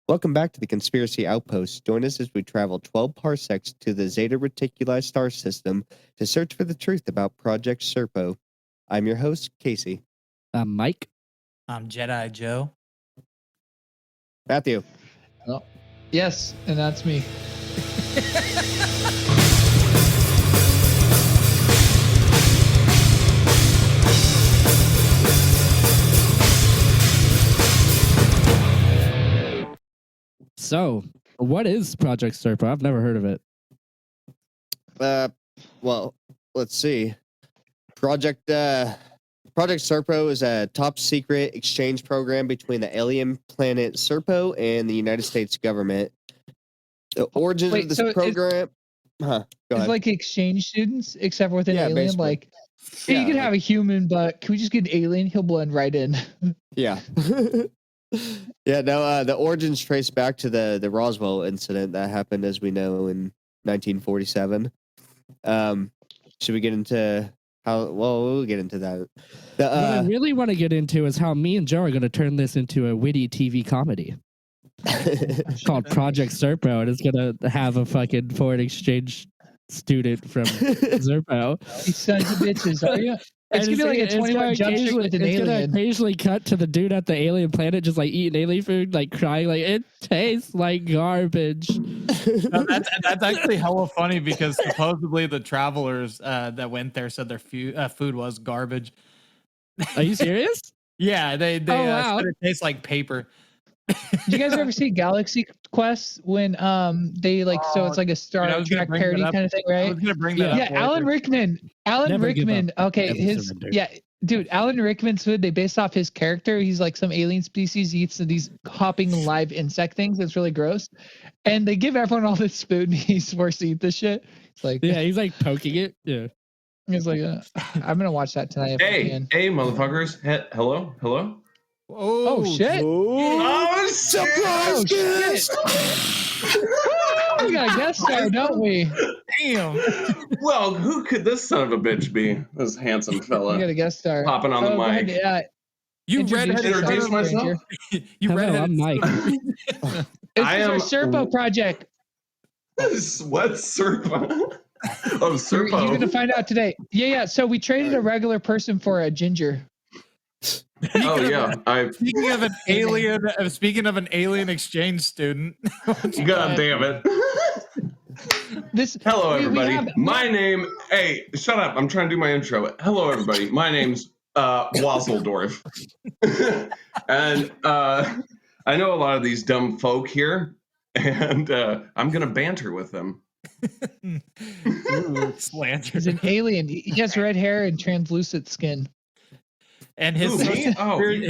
Welcome back to the Conspiracy Outpost. Join us as we travel 12 parsecs to the Zeta Reticuli star system to search for the truth about Project Serpo. I'm your host, Casey. I'm Mike. I'm Jedi Joe. Matthew. Oh, yes, and that's me. So, what is Project Serpo? I've never heard of it. Well, let's see. Project Serpo is a top secret exchange program between the alien planet Serpo and the United States government. The origins of this program... It's like exchange students, except with an alien. Basically. Like, you could have a human, but can we just get an alien? He'll blend right in. Yeah. The origins trace back to the Roswell incident that happened, as we know, in 1947. Should we get into how? Well, we'll get into that. What I really want to get into is how me and Joe are going to turn this into a witty TV comedy called Project Serpo, and it's going to have a fucking foreign exchange student from Serpo. You sons of bitches, are you? It's going to be like a 21 Jump Street with an alien. It's going to occasionally cut to the dude at the alien planet just like eating alien food, like crying, like, it tastes like garbage. No, that's actually hella funny because supposedly the travelers that went there said their food was garbage. Are you serious? Yeah, they wow. said it tastes like paper. Did you guys ever see Galaxy Quest when they like so it's like a Star Trek parody kind of thing, right? I was gonna bring that up. Yeah, Alan Rickman. Okay, Alan Rickman's food, they based off his character. He's like some alien species, he eats these hopping live insect things. It's really gross. And they give everyone all this food and he's forced to eat this shit. It's like he's like poking it. Yeah. He's like, I'm gonna watch that tonight. Hey, motherfuckers. Hello. Oh shit! Oh, surprise guest! We got a guest star, don't we? Damn. Well, who could this son of a bitch be? This handsome fella. We got a guest star Popping on the mic. You introduce myself. Hello, I'm Mike. I am Serpo project. What's Serpo? Oh, Serpo. You're gonna find out today. Yeah. So we traded a regular person for a ginger. Speaking of an alien exchange student. God damn it. Hello, everybody. My name. Hey, shut up. I'm trying to do my intro. Hello, everybody. My name's Wazeldorf. And I know a lot of these dumb folk here, and I'm going to banter with them. Ooh, slander. He's an alien. He has red hair and translucent skin. And his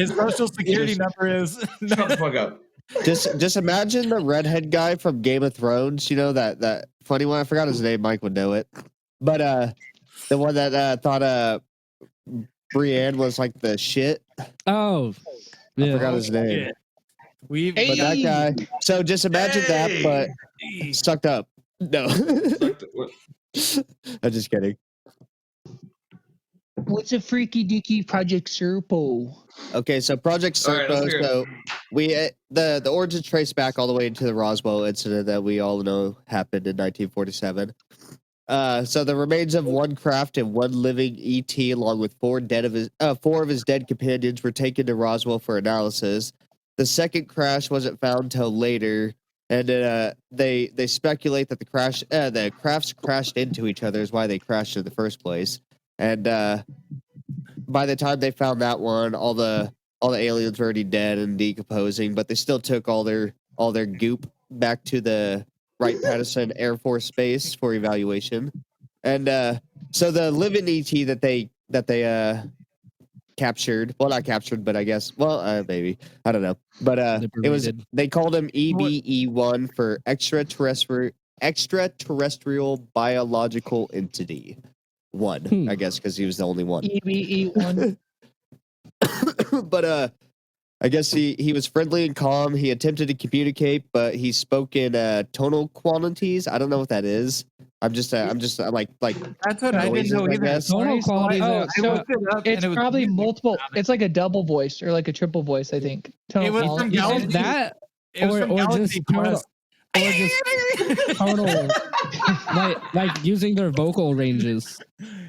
social security number is... Shut the fuck up. Just imagine the redhead guy from Game of Thrones. You know, that funny one? I forgot his name. Mike would know it. But the one that thought Brienne was like the shit. Oh. I forgot his name. Yeah. But that guy. So just imagine that, but sucked up. No. I'm just kidding. What's a freaky deaky Project Serpo? Okay, so Project Serpo. Right, so we the origins trace back all the way into the Roswell incident that we all know happened in 1947. So the remains of one craft and one living ET, along with four of his dead companions, were taken to Roswell for analysis. The second crash wasn't found till later, and they speculate that the crafts crashed into each other is why they crashed in the first place. And by the time they found that one, all the aliens were already dead and decomposing, but they still took all their goop back to the Wright-Patterson Air Force Base for evaluation. And so the living ET that they captured, well, not captured, but I guess, maybe, I don't know, but they called him EBE1 for extraterrestrial biological entity. One, I guess, because he was the only one. EBE1. But I guess he was friendly and calm. He attempted to communicate, but he spoke in tonal quantities. I don't know what that is. I'm like that's what I didn't know either. Tonal qualities. It's probably multiple. It's like a double voice or like a triple voice. I think. It was from Galaxy. It was from Galaxy Quest. Or just total, like using their vocal ranges.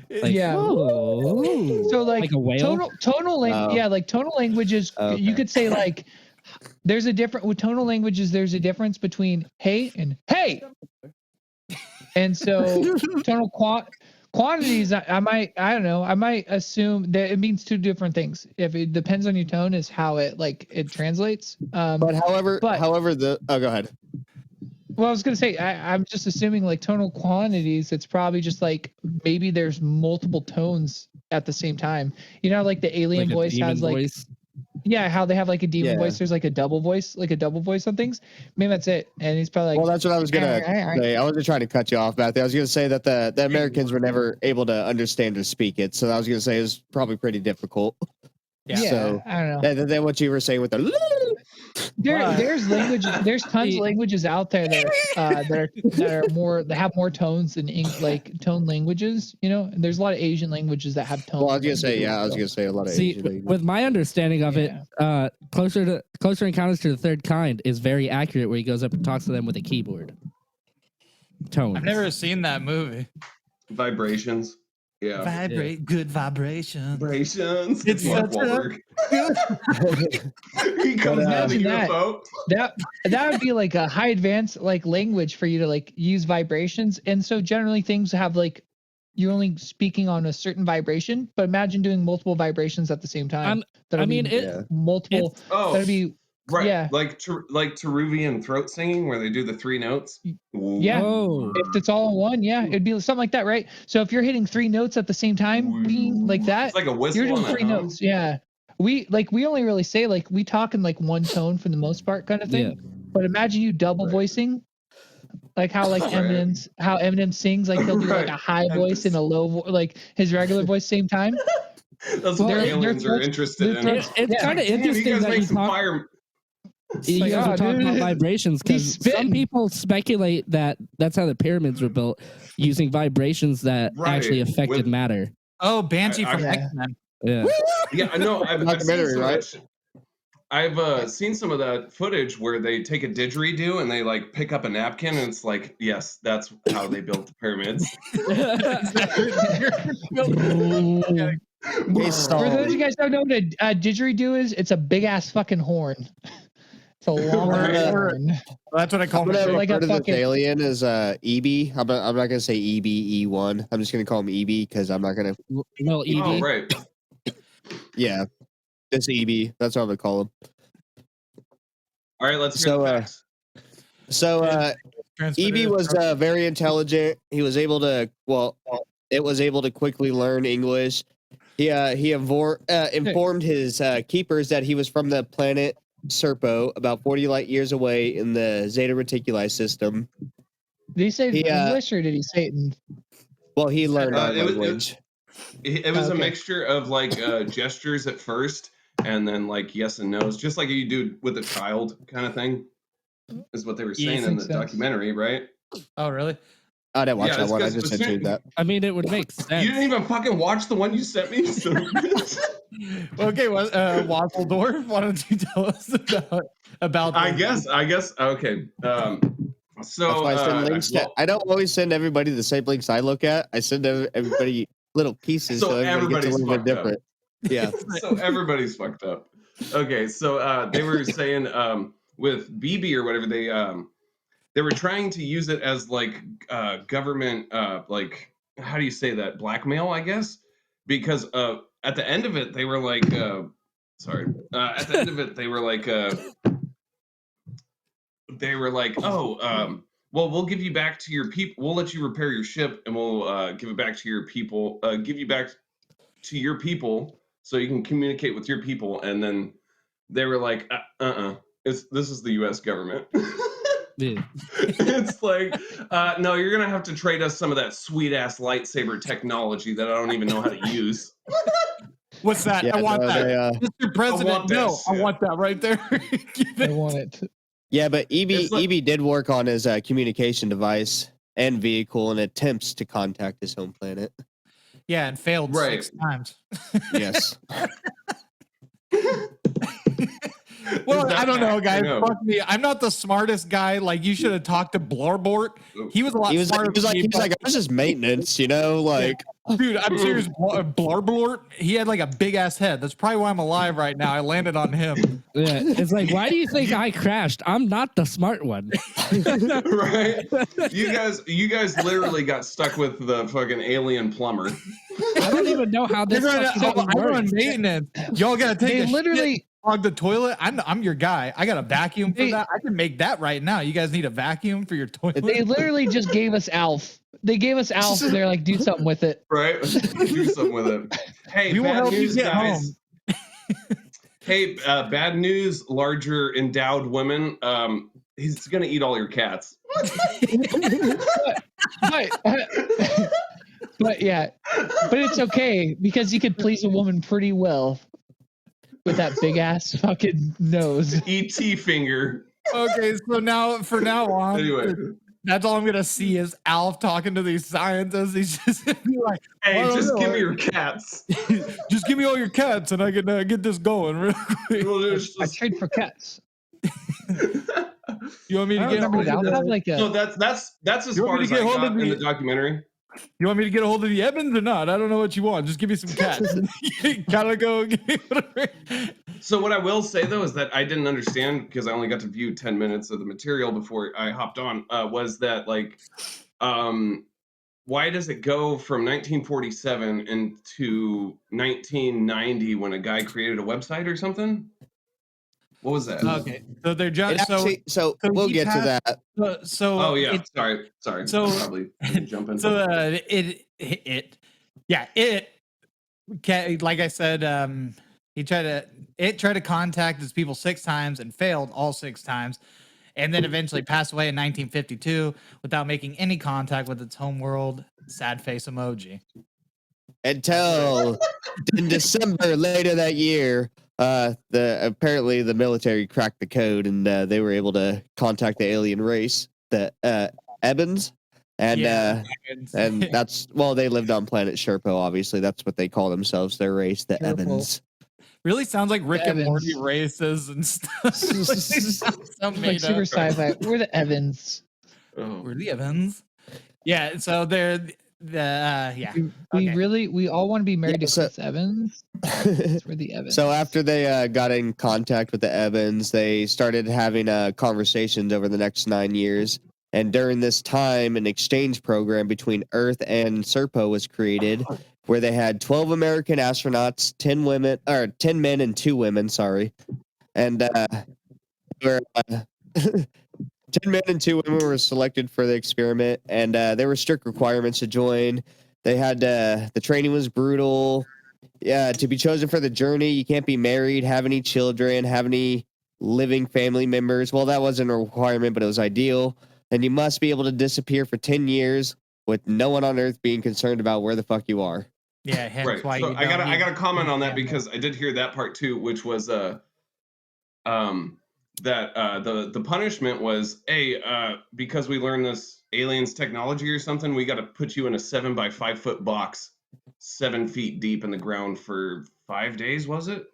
Like, Yeah. "Whoa." So like a whale. tonal language. Yeah, like tonal languages. Okay. You could say like there's a different with tonal languages. There's a difference between hey and hey. And so tonal quantities, I don't know. I might assume that it means two different things. If it depends on your tone, is how it translates. But however, go ahead. Well, I was gonna say I'm just assuming like tonal quantities. It's probably just like maybe there's multiple tones at the same time. You know, like the alien Like a voice demon has like voice. yeah, how they have like a demon Yeah. voice. There's like a double voice on things. Maybe that's it. And he's probably like, Well, that's what I was gonna say. I wasn't trying to cut you off, Matthew. I was gonna say that the Americans were never able to understand or speak it, so I was gonna say it was probably pretty difficult. yeah, So, I don't know. and then what you were saying with the There's languages. There's tons of languages out there that have more tones than like tone languages. You know, and there's a lot of Asian languages that have tones. Well, I was gonna say a lot of Asian languages. With my understanding of it, Closer Encounters to the Third Kind is very accurate, where he goes up and talks to them with a keyboard. Tones. I've never seen that movie. Vibrations. Yeah. Vibrate, good vibrations. Vibrations. It's Mark such a Wahlberg. He comes out of the Imagine that. UFO. That would be like a high advanced like language for you to like use vibrations. And so generally things have like you're only speaking on a certain vibration, but imagine doing multiple vibrations at the same time. Multiple. Oh, that'd be right. Yeah. Like Teruvian throat singing where they do the three notes. Ooh. Yeah. Oh. If it's all in one, yeah, it'd be something like that, right? So if you're hitting three notes at the same time, bing, like that, It's like a whistle. you're doing three notes. Yeah. We only really say like we talk in like one tone for the most part kind of thing. Yeah. But imagine you double voicing, like how like Eminem sings, like he'll do like a high voice and a low like his regular voice same time. That's what aliens are interested in. It's kind of interesting you guys that make you some talk. fire. You guys are talking about vibrations because some people speculate that that's how the pyramids were built, using vibrations that actually affected matter. Oh, Banshee from X-Men. Yeah. Yeah, I know. I've seen some of that footage where they take a didgeridoo and they like pick up a napkin and it's like, yes, that's how they built the pyramids. For those of you guys don't know what a didgeridoo is, it's a big ass fucking horn. It's a long horn. That's what I call it. Like a fucking alien is EB. I'm not gonna say EB-E1. I'm just gonna call him EB because I'm not gonna. No EB. Oh, right. Yeah, it's EB. That's what I'm gonna call him. All right, let's hear the facts. EB was very intelligent. He was able to it was able to quickly learn English. He informed his keepers that he was from the planet Serpo, about 40 light years away in the Zeta Reticuli system. Did he say English or did he say it in? Well, he learned our language. It was a mixture of like gestures at first and then like yes and no's, just like you do with a child kind of thing, is what they were saying in the documentary, right? Oh, really? I didn't watch that one. I just sent you that. I mean, it would make sense. You didn't even fucking watch the one you sent me? Okay, Wasseldorf, why don't you tell us about I guess, okay. So I send links I don't always send everybody the same links I look at. I send everybody little pieces so everybody gets a little bit different. Yeah. So everybody's fucked up. Okay, so they were saying with BB or whatever, they were trying to use it as like government like, how do you say that, blackmail, I guess, because at the end of it they were like at the end of it they were like well, we'll give you back to your people, we'll let you repair your ship and we'll give it back to your people, give you back to your people so you can communicate with your people. And then they were like this is the US government. Yeah. It's like no, you're gonna have to trade us some of that sweet ass lightsaber technology that I don't even know how to use. What's that? Yeah, I want that. Mr. President, I want that right there. I want it. Yeah, but EB did work on his communication device and vehicle in attempts to contact his home planet. Yeah, and failed 6 times. Yes. Well, I don't know, guys. know. Fuck me. I'm not the smartest guy. Like, you should have talked to Blarbort. He was a lot smarter. He was like, I was just maintenance, you know, like. Dude, I'm serious. Blarbort, he had like a big ass head. That's probably why I'm alive right now. I landed on him. Yeah, it's like, why do you think I crashed? I'm not the smart one. Right? You guys literally got stuck with the fucking alien plumber. I don't even know how this I'm on maintenance. Y'all gotta take They literally clog the toilet. I'm your guy. I got a vacuum for that. I can make that right now. You guys need a vacuum for your toilet? They literally just gave us Alf. They gave us Alf. And they're like, do something with it. Right? Do something with it. Hey, we will bad help news, you get guys. home. Hey, bad news, larger endowed women. He's gonna eat all your cats. But yeah, but it's okay because you could please a woman pretty well with that big ass fucking nose. E.T. finger. Okay, so now from now on, Anyway. that's all I'm gonna see is Alf talking to these scientists. He's just be like, Hey, just give me your cats. just give me all your cats, and I can get this going real quick. I trade for cats. You want me to I get remember that. hold of Like a, So that's as You want far me as to I get hold got of in the- the documentary. You want me to get a hold of the Evans or not? I don't know what you want. Just give me some cats. Gotta go. So what I will say though is that I didn't understand because I only got to view 10 minutes of the material before I hopped on. Was that like, why does it go from 1947 into 1990 when a guy created a website or something? What was that? Okay, so they're just So we'll get to that. So Oh yeah, it's- sorry. so- Probably jumping. So like I said, it tried to contact its people 6 times and failed all 6 times, and then eventually passed away in 1952 without making any contact with its home world. Sad face emoji. Until in December later that year, apparently the military cracked the code and they were able to contact the alien race, the Ebens, and and that's they lived on planet Serpo. Obviously, that's what they call themselves. Their race, the Serpo. Ebens. Really sounds like Rick and Evans. Morty races and stuff. like super sci-fi. We're the Evans. Oh. We're the Evans. Yeah, so they're yeah. We all want to be married to so- Chris Evans. We're the Evans. So after they got in contact with the Evans, they started having conversations over the next 9 years. And during this time, an exchange program between Earth and Serpo was created, where they had 12 American astronauts, 10 men and 2 women. Sorry, and 10 men and 2 women were selected for the experiment, and there were strict requirements to join. They had the training was brutal. Yeah, to be chosen for the journey, you can't be married, have any children, have any living family members. Well, that wasn't a requirement, but it was ideal. And you must be able to disappear for 10 years with no one on Earth being concerned about where the fuck you are. Yeah, hence Right. why So you I don't got need- to comment on that because I did hear that part too, which was that the punishment was because we learned this aliens technology or something, we got to put you in a 7 by 5 foot box 7 feet deep in the ground for 5 days, was it?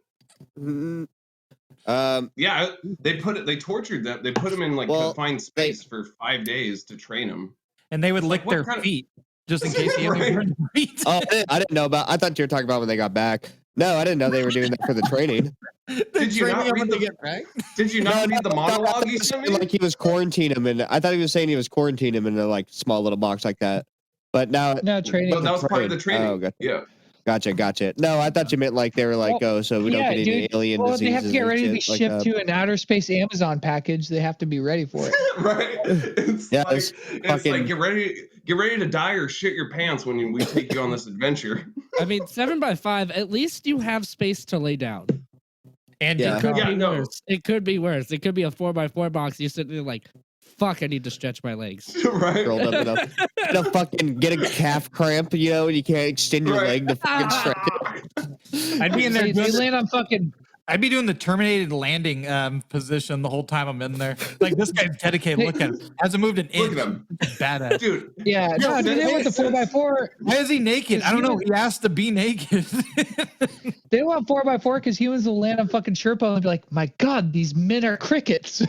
Yeah, they tortured them. They put them in confined space for 5 days to train them. and they would lick their feet just in case the aliens were feet. Oh, I didn't know about. I thought you were talking about when they got back. No, I didn't know they were doing that for the training. Did you not read Did you not read the monologue he sent me? Like he was quarantining him, and I thought he was saying he was quarantining him in a small little box like that. But now, no training. But that was part of the training. Oh, okay. Yeah. Gotcha. No, I thought you meant like they were like, so we don't get any alien diseases. They have to get ready to be and shit shipped like to an outer space Amazon package. They have to be ready for it. Right. It's fucking- like get ready to die or shit your pants when we take you on this adventure. I mean, 7 by 5. At least you have space to lay down. And Yeah. It could Yeah, be no. worse. It could be worse. It could be a 4 by 4 box. You sit there like, fuck, I need to stretch my legs. Right. rolled up in a fucking get a calf cramp, and you can't extend your leg to fucking stretch it. I'd be in there. They land on fucking. I'd be doing the terminated landing position the whole time I'm in there. Like, this guy's dedicated. Look at him. Hasn't moved an inch. Look at him. Badass. Dude. Yeah, do they with the 4x4? Why is he naked? I don't know. He asked to be naked. They want 4x4 because humans will land on fucking Serpo and be like, "My God, these men are crickets."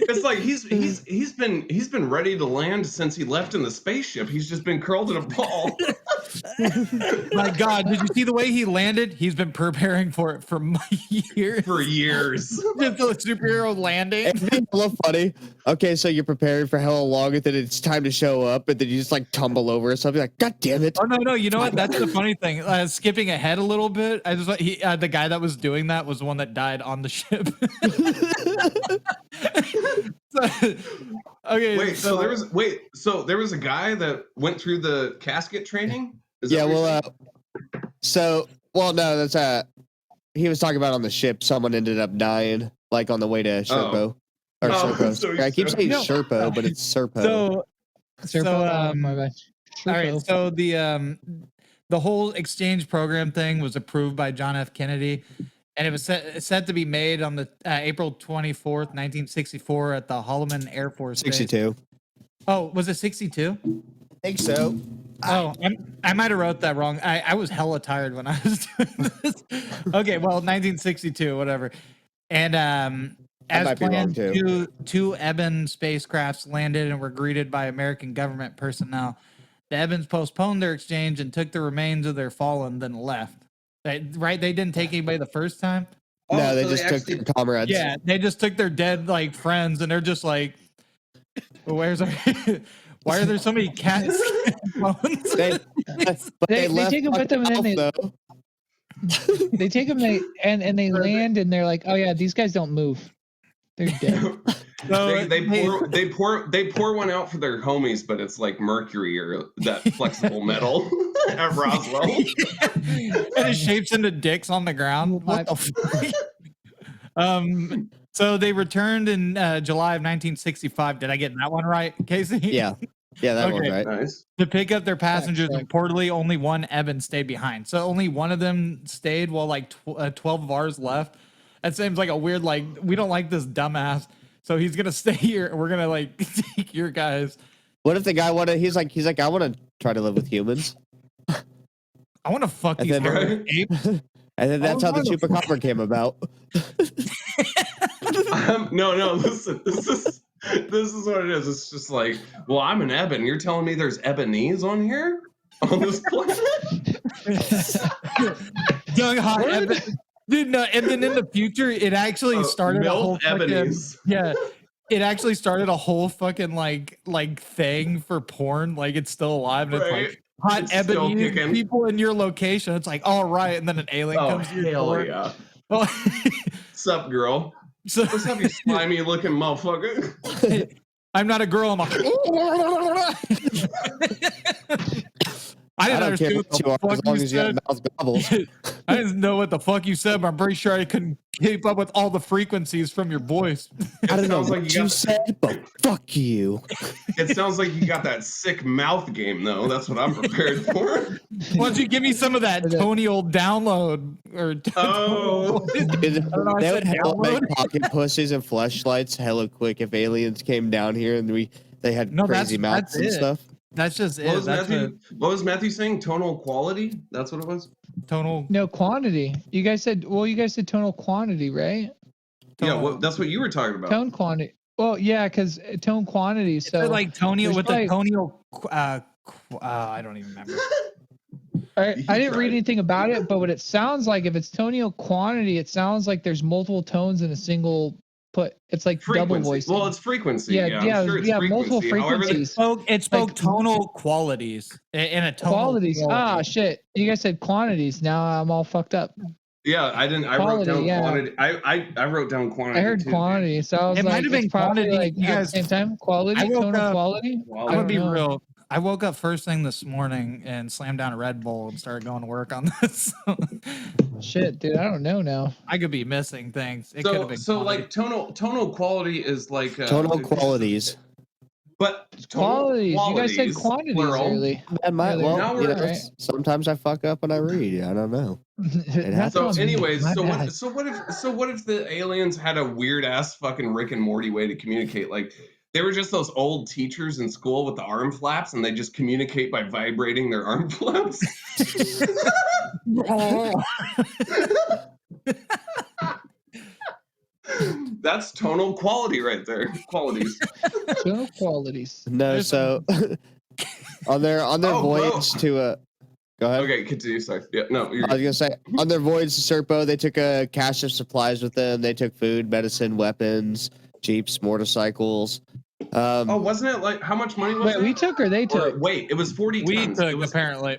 It's like he's been ready to land since he left in the spaceship. He's just been curled in a ball. My God, did you see the way he landed? He's been preparing for it for years. For years. Just a superhero landing. It'd be a little funny. Okay, so you're preparing for hell long, and then it's time to show up, and then you just like tumble over or something. Like, God damn it! Oh no! You know what? That's the funny thing. Skipping ahead a little bit, I just the guy that was doing that was the one that died on the ship. Okay. Wait, so there was a guy that went through the casket training? Yeah, well, no, that's he was talking about on the ship. Someone ended up dying, like on the way to Serpo. Or Serpo. So I keep saying Serpo, but it's Serpo. So, my bad. all right. So the whole exchange program thing was approved by John F. Kennedy, and it was set to be made on the April 24th, 1964, at the Holloman Air Force 62. Base. Oh, was it 62? I think so. Oh, I might have wrote that wrong. I was hella tired when I was doing this. Okay, well, 1962, whatever. And as planned, two Eben spacecrafts landed and were greeted by American government personnel. The Ebens postponed their exchange and took the remains of their fallen, then left. Right? They didn't take anybody the first time? No, they just took their comrades. Yeah, they just took their dead like friends, and they're just like, where's our... Why are there so many cats? They take them with them, and then they take them. And they land, and they're like, "Oh yeah, these guys don't move. They're dead." So they pour one out for their homies, but it's like mercury or that flexible metal at Roswell, and it shapes into dicks on the ground. What the fuck? So they returned in July of 1965. Did I get that one right, Casey? Yeah, that one's right. Nice. To pick up their passengers, reportedly only one Eben stayed behind. So only one of them stayed while like 12 of ours left. That seems like a weird, like, we don't like this dumbass, so he's gonna stay here and we're gonna like take your guys. What if the guy he's like, I want to try to live with humans. I want to fuck these apes. And then that's how the chupacabra came about. No, listen, this is what it is. It's just like, well, I'm an Eben. You're telling me there's Ebonese on here? On this planet? Young hot Eben. Dude, no, and then in the future, it actually started a whole Ebonies. It actually started a whole fucking like thing for porn. Like it's still alive, and it's like hot ebony people in your location. It's like, all right, and then an alien comes to your door. Yeah. What's up, girl? What's up, you slimy looking motherfucker? I'm not a girl. I'm I didn't understand what the fuck you said. I didn't know what the fuck you said, but I'm pretty sure I couldn't keep up with all the frequencies from your voice. I don't know what you said, but fuck you. It sounds like you got that sick mouth game, though. That's what I'm prepared for. Why don't you give me some of that Tonial download? They would make pocket pussies and fleshlights hella quick if aliens came down here and they had crazy mouths and stuff. That's just it. What was Matthew saying? Tonal quality? That's what it was? Tonal. No, quantity. You guys said tonal quantity, right? Yeah, that's what you were talking about. Tone quantity. Well, yeah, because tone quantity. So like Tonial with the Tonial. I don't even remember. I didn't read anything about it, but what it sounds like, if it's tonal quantity, it sounds like there's multiple tones in a single. It's like double voicing. Well, it's frequency. Yeah, multiple frequencies. It spoke tonal qualities in a tonal qualities. Quality. Shit! You guys said quantities. Now I'm all fucked up. Yeah, I didn't. I wrote down quantity. I wrote down quantity. I heard quantity, so I was it might have been quantity. Like at the same time, quality, tonal quality. I'm gonna be real. I woke up first thing this morning and slammed down a Red Bull and started going to work on this. Shit, dude, I don't know now. I could be missing things. It could have been like tonal quality is like tonal qualities. But qualities. You guys said quantities early. Sometimes I fuck up when I read. I don't know. So anyways, so what if the aliens had a weird ass fucking Rick and Morty way to communicate? Like They were just those old teachers in school with the arm flaps, and they just communicate by vibrating their arm flaps. That's tonal quality right there. Qualities. Tonal qualities. No, so on their voyage to go ahead. Okay, continue. Sorry. Yeah, no. I was gonna say on their voyage to Serpo, they took a cache of supplies with them. They took food, medicine, weapons, jeeps, motorcycles. Oh, wasn't it like how much money was Wait, it? we took or they took? Or, wait, it was 40 We tons. took It was, apparently.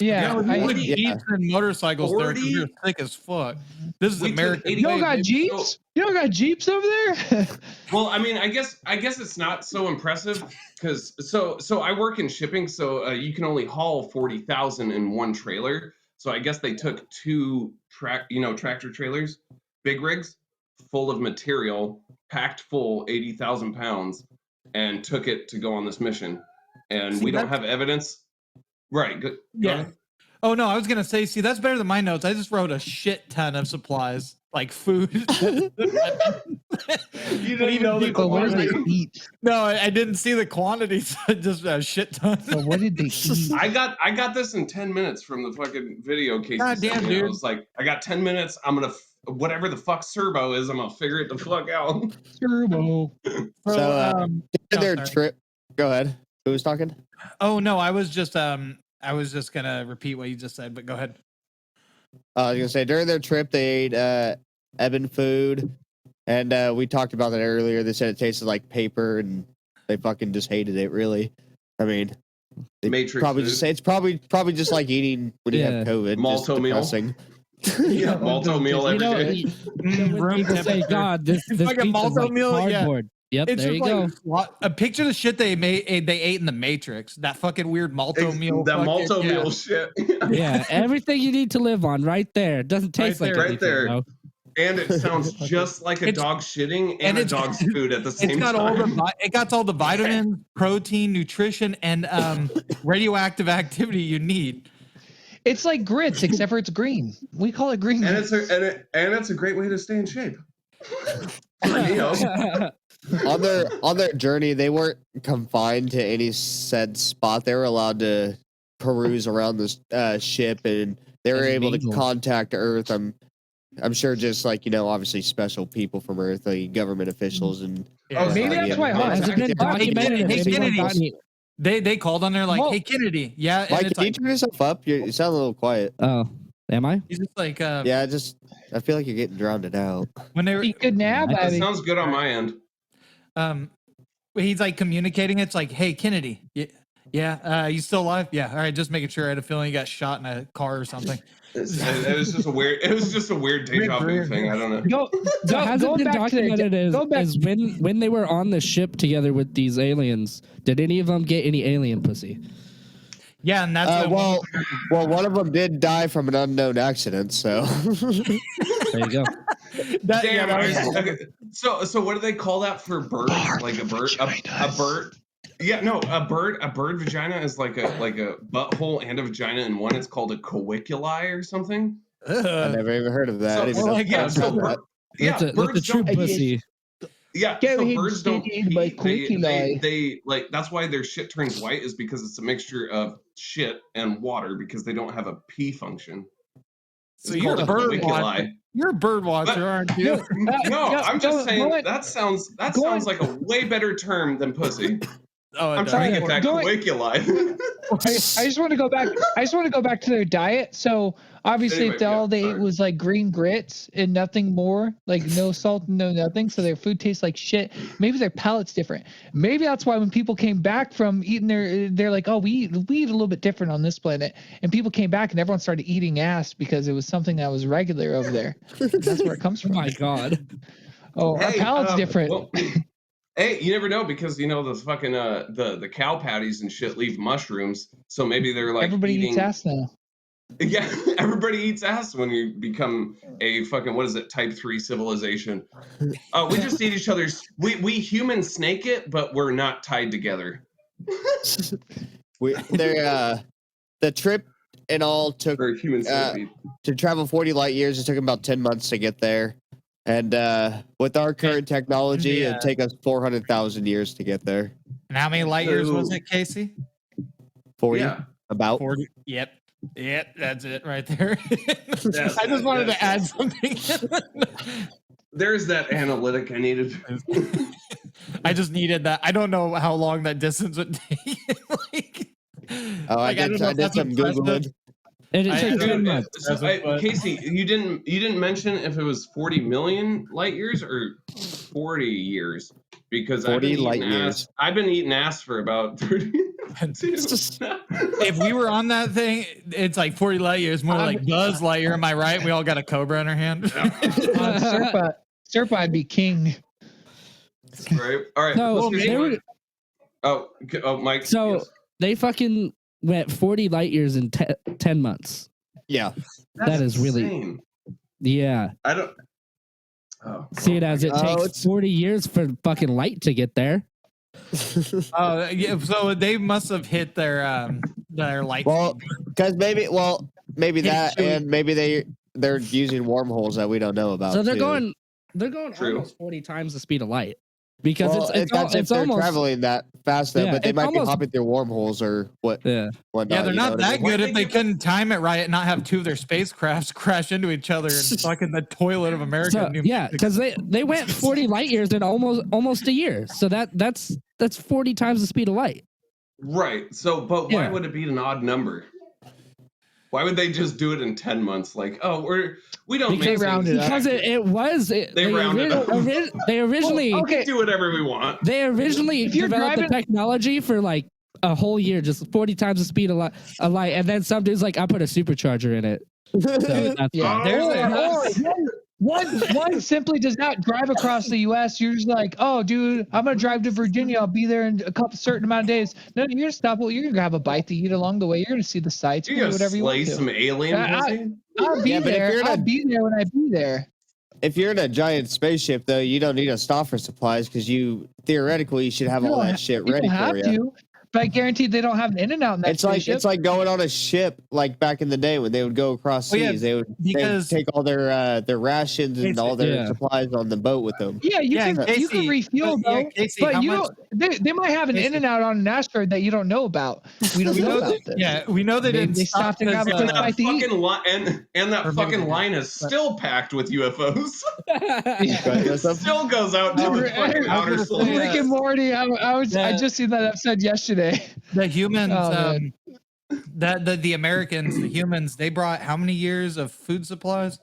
Yeah, We took jeeps and motorcycles there 40? because we were thick as fuck. This is We took American. 80 you don't got So- jeeps? You don't got jeeps over there? well, I mean, I guess it's not so impressive because so I work in shipping, so you can only haul 40,000 in one trailer. So I guess they took two tractor trailers, big rigs, full of material, packed full 80,000 pounds, and took it to go on this mission. And we don't have evidence. Right. Good. Yeah. Oh no, I was gonna say, see, that's better than my notes. I just wrote a shit ton of supplies, like food. You didn't know the But what did they quantity. eat? No, I didn't see the quantities. Just a shit ton. But what did they eat? I got this in 10 minutes from the fucking video case. God damn, dude. I was like, I got 10 minutes. I'm gonna whatever the fuck Serpo is, I'm gonna figure it the fuck out. Turbo. So their sorry. trip. Go ahead. Who was talking? Oh no, I was just gonna repeat what you just said, but go ahead. I was gonna say during their trip they ate ebon food, and we talked about that earlier. They said it tasted like paper, and they fucking just hated it. Really, I mean, they Matrix probably food. just it's probably just like eating when you have COVID. Malto just meal. depressing. Yeah, Malto meal every day. When Room people say, temperature. "God, this like a pizza's malto like meal, yeah. cardboard." Yep, It's there just you go. like a picture of the shit they ate in the Matrix. That fucking weird malto meal. That fucking- Malto yeah. meal shit. Yeah, everything you need to live on right there. It doesn't taste Right like there. Right anything, there. though. And it sounds just like a It's- dog shitting and and a it's- dog's food at the same It's got time. it got all the vitamins, protein, nutrition, and radioactive activity you need. It's like grits, except for it's green. We call it green and grits. it's a great way to stay in shape. You know, on their journey, they weren't confined to any said spot. They were allowed to peruse around this ship, and they were That's able to legal. contact Earth. I'm sure just like obviously special people from Earth, like government officials, and Yeah. Maybe that's why yeah. Has it been documented? Hey, if anyone Kennedy. got any- They called on there like, Whoa. "Hey, Kennedy, yeah," and Mike, it's can you like turn yourself up? You sound a little quiet. Oh, am I? he's just like, Yeah, I feel like you're getting drowned out. when they were, Eat good nap, That that Abby. sounds good on my end. he's like communicating. It's like, "Hey, Kennedy, yeah, you still alive? Yeah, all right, just making sure." I had a feeling you got shot in a car or something. It was just a weird. It was just a weird deja vu thing. I don't know. So has it Going been back to the- documented go back- as when they were on the ship together with these aliens, did any of them get any alien pussy? Yeah, and that's Well, one of them did die from an unknown accident. So There you go. Damn. Okay. So what do they call that for birds? Like a bird, a bird. Yeah, no, a bird vagina is like a butthole and a vagina in one. It's called a coiculi or something. I never even heard of that. So- I didn't even well, know I guess. it was called that. Yeah, That's a birds true don't. pussy. Yeah, Get so him birds don't sitting by pee. coiculi. They like that's why their shit turns white is because it's a mixture of shit and water because they don't have a pee function. So It's you're a called bird coiculi. watcher. You're a bird watcher, But- aren't you? No, I'm just saying going- that sounds going- like a way better term than pussy. Oh, it I'm does. trying to get that Going- coiculi. I just want to go back. I just want to go back to their diet. So obviously, Anyway, if all yeah, they ate sorry. was like green grits and nothing more, like no salt and no nothing, so their food tastes like shit. Maybe their palate's different. Maybe that's why when people came back from eating they're like, oh, we eat a little bit different on this planet. And people came back and everyone started eating ass because it was something that was regular over there. That's where it comes Oh from. my god. Oh, our palate's different. well, hey, you never know because the fucking the cow patties and shit leave mushrooms, so maybe they're like Everybody eating. eats ass now. Yeah, everybody eats ass when you become a fucking what is it, type 3 civilization. We just eat each other's. We humans snake it, but we're not tied together. The trip in all took Or human centipede. to travel 40 light years. It took them about 10 months to get there. And with our current technology, it'd take us 400,000 years to get there. And how many light years was it, Casey? 40? Yeah. About 40. Yep, that's it right there. I just wanted to add something. There's that analytic I needed. I just needed that. I don't know how long that distance would take. I did some Googling. And it took 10 months. Casey, you didn't mention if it was 40 million light years or 40 years, because 40 light years. I've been eating ass for about 30. If we were on that thing, it's like 40 light years, more like Buzz Lightyear. Am I right? We all got a cobra in our hand. Serpo, I'd be king. Right. All right. So Mike. So yes. they fucking went 40 light years in 10 months. Yeah. That is really. Insane. Yeah. I don't. Oh. See it as it takes 40 years for fucking light to get there. Yeah. So they must have hit their light. Well, because maybe that, and maybe they're using wormholes that we don't know about. So they're too. going True. almost 40 times the speed of light. Because it's almost traveling that fast, though, but they might be hopping through wormholes or what. Yeah. Yeah, they're not that good if they couldn't time it right and not have two of their spacecrafts crash into each other and fucking the toilet of America. So, yeah, because they went 40 light years in almost a year. So that's 40 times the speed of light. Right. So, but why would it be an odd number? Why would they just do it in 10 months? Like, we don't make rounded up. Because they rounded up. They originally do whatever we want. They originally developed the technology for like a whole year, just 40 times the speed of light, and then some dude's like, I put a supercharger in it. So that's One simply does not drive across the U.S. You're just like, oh, dude, I'm gonna drive to Virginia. I'll be there in a certain amount of days. No, you're gonna stop. You're gonna have a bite to eat along the way. You're gonna see the sights. You're gonna do whatever you want to. some alien pussy. I'll be there. I'll be there when I be there. If you're in a giant spaceship, though, you don't need to stop for supplies because you theoretically should have all that shit ready for you. But I guarantee they don't have an in and out in that spaceship. It's like going on a ship, like back in the day when they would go across seas. They would take all their rations and all their supplies on the boat with them. Yeah, you can refuel though. Casey, but they might have an in and out on an asteroid that you don't know about. We don't know about this. Yeah, we know they didn't stop to grab and that fucking line is still packed with UFOs. It still goes out to the fucking outer space. Rick and Morty. I just seen that episode yesterday. The humans, the Americans, the humans, they brought how many years of food supplies?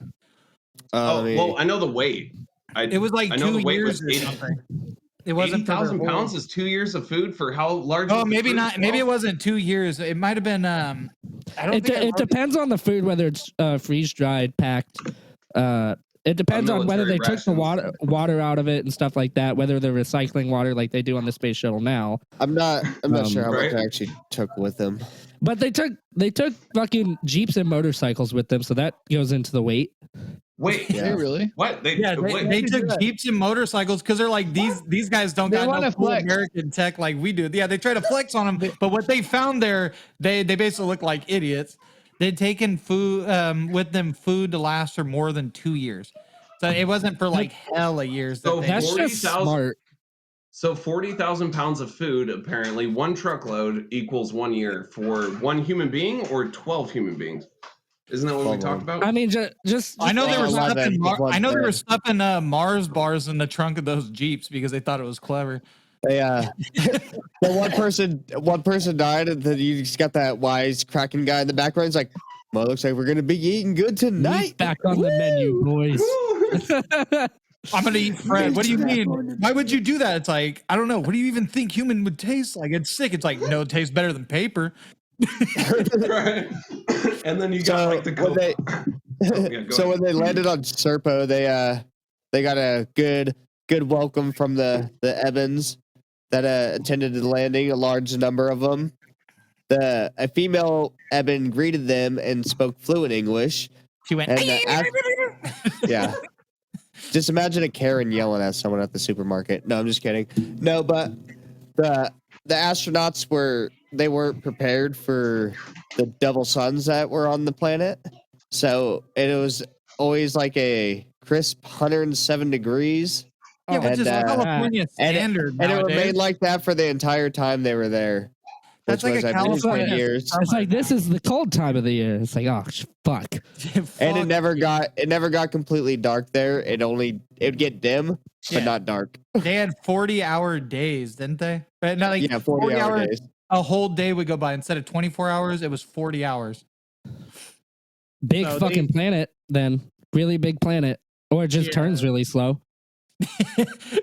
Well, I know the weight. It was like 2 years or something. It wasn't 80,000 pounds is 2 years of food for how large? Oh, maybe not. Maybe it wasn't 2 years. It might have been. I don't. It depends on the food, whether it's freeze dried, packed. It depends on whether they took the water out of it and stuff like that. Whether they're recycling water like they do on the space shuttle now. I'm not sure how much I actually took with them. But they took fucking Jeeps and motorcycles with them, so that goes into the weight. Wait, really? What? They took Jeeps and motorcycles because they're like these guys don't got no cool American tech like we do. Yeah, they try to flex on them, but what they found there, they basically look like idiots. They'd taken food with them to last for more than 2 years, so it wasn't for like hella years. So that's just smart. So 40,000 pounds of food, apparently, one truckload equals 1 year for one human being or 12 human beings. Isn't that what we talked about? I mean, just I know they were stuffing. I know they were stuffing Mars bars in the trunk of those Jeeps because they thought it was clever. Yeah, but one person died, and then you just got that wise cracking guy in the background. He's like, "Well, looks like we're gonna be eating good tonight." Back on the menu, boys. I'm gonna eat Fred. What do you mean? Why would you do that? It's like, I don't know. What do you even think human would taste like? It's sick. It's like, no, it tastes better than paper. Right. And then you got like the when they landed on Serpo, they got a good welcome from the Evans that attended the landing. A large number of them. A female Eben greeted them and spoke fluent English. She went, yeah. Just imagine a Karen yelling at someone at the supermarket. No, I'm just kidding. No, but the astronauts weren't prepared for the double suns that were on the planet. So it was always like a crisp 107 degrees. Yeah, which is California standard and it nowadays. remained like that for the entire time they were there. That's like a California years. It's like this is the cold time of the year. It's like, oh fuck. And it never got completely dark there. It'd get dim, but not dark. They had 40-hour days, didn't they? But not like 40-hour days. A whole day would go by. Instead of 24 hours, it was 40 hours. Big fucking planet, then. Really big planet. Or it just turns really slow.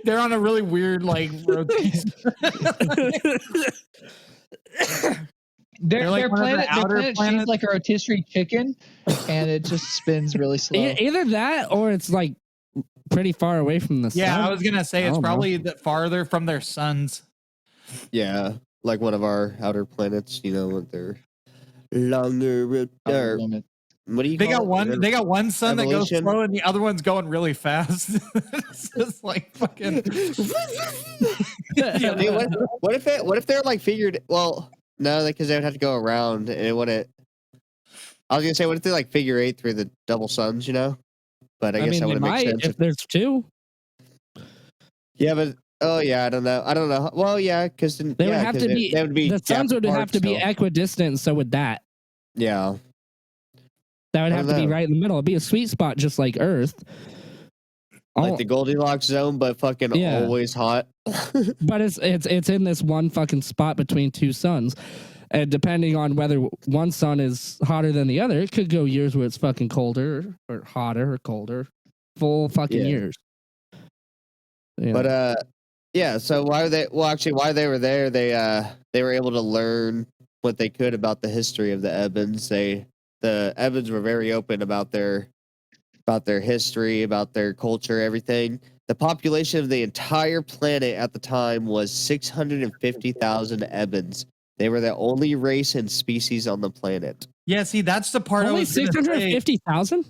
They're on a really weird rotation. Their planet seems like a rotisserie chicken, and it just spins really slow. Either that, or it's like pretty far away from the sun. Yeah, I was gonna say it's probably farther from their suns. Yeah, like one of our outer planets. With their longer. What do you? They got one sun that goes slow, and the other one's going really fast. It's just like fucking. What if they're like figured? Well, no, because they would have to go around, and it wouldn't. I was gonna say, what if they like figure 8 through the double suns? But I guess that would make sense if there's 2. Yeah, but I don't know. Well, yeah, because they would have to be. The suns would have to be equidistant. So would that. Yeah. That would have to be right in the middle. It'd be a sweet spot, just like Earth. Like the Goldilocks zone, but fucking always hot. But it's in this one fucking spot between 2 suns. And depending on whether one sun is hotter than the other, it could go years where it's fucking colder or hotter or colder. Full fucking years. Yeah. But so why they were there, they were able to learn what they could about the history of the Ebons. The Ebons were very open about their history, about their culture, everything. The population of the entire planet at the time was 650,000 Ebons. They were the only race and species on the planet. Yeah, see, that's the part. Only 650,000?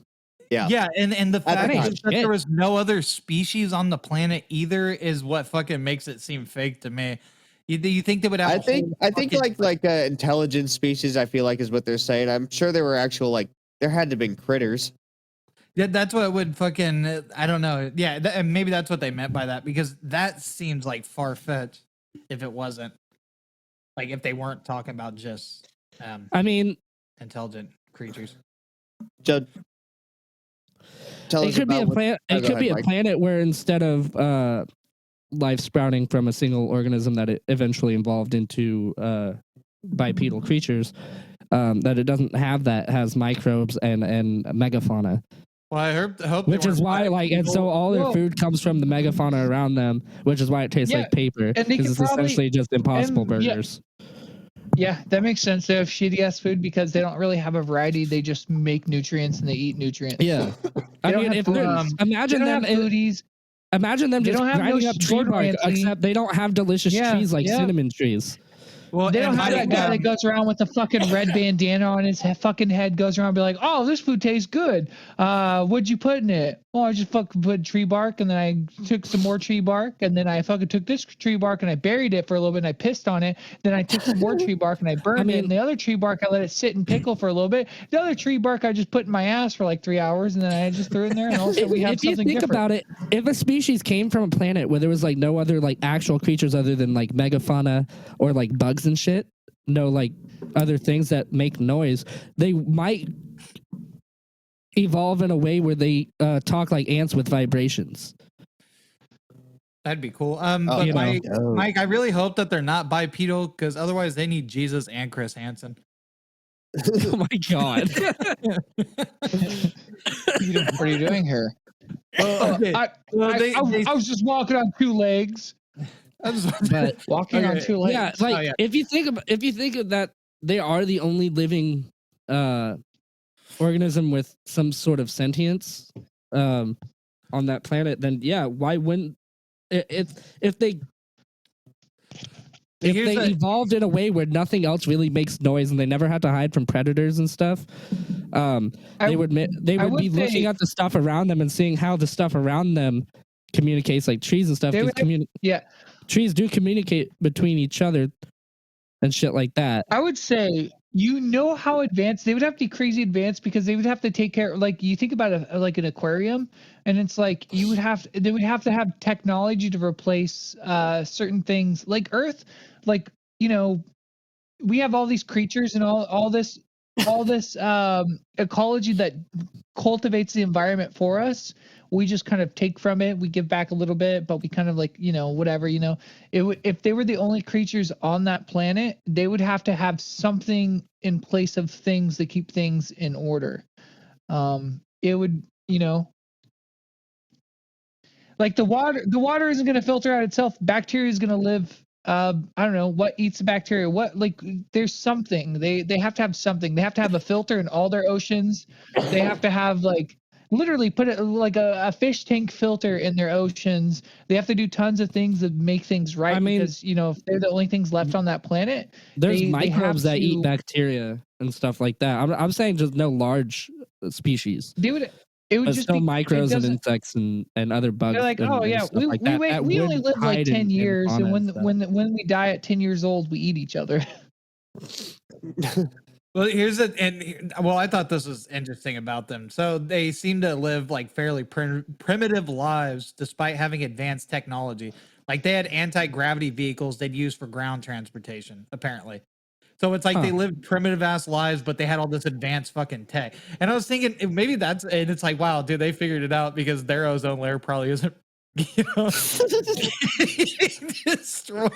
Yeah. Yeah, and the fact that there was no other species on the planet either is what fucking makes it seem fake to me. You think they would have? I think like intelligent species. I feel like is what they're saying. I'm sure there were actual there had to have been critters. Yeah, that's what would fucking. I don't know. Yeah, and maybe that's what they meant by that, because that seems like far fetched. If it wasn't, if they weren't talking about just, intelligent creatures. It could be a planet. It could be a planet where instead of life sprouting from a single organism that it eventually evolved into bipedal creatures, that it doesn't have that, has microbes and megafauna. Well, I hope which is why and so all their food comes from the megafauna around them, which is why it tastes like paper, because it's essentially just Impossible Burgers. Yeah, that makes sense. They have shitty ass food because they don't really have a variety. They just make nutrients and they eat nutrients. Yeah, imagine them foodies. Imagine them just grinding up tree bark, except they don't have delicious trees like cinnamon trees. Well, they don't have that guy that goes around with a fucking red bandana on his fucking head, goes around and be like, oh, this food tastes good. What'd you put in it? Oh, I just fucking put tree bark, and then I took some more tree bark, and then I fucking took this tree bark and I buried it for a little bit and I pissed on it. Then I took some more tree bark and I burned it. And the other tree bark, I let it sit and pickle for a little bit. The other tree bark, I just put in my ass for like 3 hours, and then I just threw it in there. And also we have something different. If you think about it, if a species came from a planet where there was no other actual creatures other than megafauna or bugs and shit, no other things that make noise, they might evolve in a way where they talk like ants with vibrations. That'd be cool. But Mike, I really hope that they're not bipedal, because otherwise they need Jesus and Chris Hansen. Oh my god! What are you doing here? I was just walking on 2 legs. Walking on 2 legs. Yeah, if you think of that, they are the only living organism with some sort of sentience on that planet. Then why wouldn't if they evolved in a way where nothing else really makes noise and they never had to hide from predators and stuff, they would be looking at the stuff around them and seeing how the stuff around them communicates, like trees and stuff. Trees do communicate between each other and shit like that. I would say You know how advanced they would have to be, crazy advanced, because they would have to take care. Like you think about like an aquarium, and it's like they would have to have technology to replace certain things like Earth. Like, we have all these creatures and all this ecology that cultivates the environment for us. We just kind of take from it, we give back a little bit, but we kind of like, whatever, if they were the only creatures on that planet, they would have to have something in place of things that keep things in order. It would, like the water isn't going to filter out itself. Bacteria is going to live. I don't know what eats the bacteria. What, like, there's something. They have to have something. They have to have a filter in all their oceans. They have to have, like, literally put it like a fish tank filter in their oceans. They have to do tons of things that make things right. I mean, because if they're the only things left on that planet, there's microbes that eat bacteria and stuff like that. I'm saying just no large species. It would just still be microbes and insects and other bugs. They're like, and, yeah, we only live like 10 years, and when we die at 10 years old, we eat each other. Well, I thought this was interesting about them. So they seem to live like fairly primitive lives despite having advanced technology. Like they had anti-gravity vehicles they'd use for ground transportation, apparently. So it's like they lived primitive ass lives, but they had all this advanced fucking tech. And I was thinking maybe and it's like, wow, dude, they figured it out because their ozone layer probably isn't, destroyed.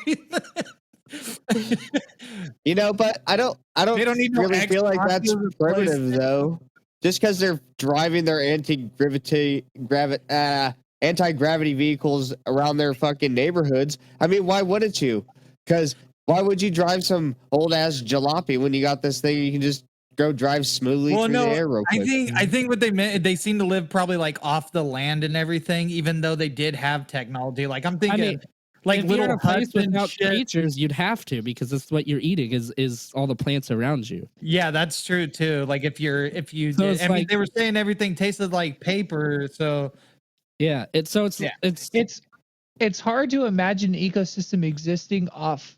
But I don't really feel like that's primitive though. Just because they're driving their anti-gravity vehicles around their fucking neighborhoods. I mean, why wouldn't you? Because why would you drive some old ass jalopy when you got this thing? You can just go drive smoothly through the air real quick. I think what they meant, they seem to live probably like off the land and everything, even though they did have technology. Like I'm thinking, like if little you're in a place huts and without shit. creatures, you'd have to, because that's what you're eating is all the plants around you. Yeah, that's true too. Like if you did, I mean, they were saying everything tasted like paper, so yeah, it's hard to imagine an ecosystem existing off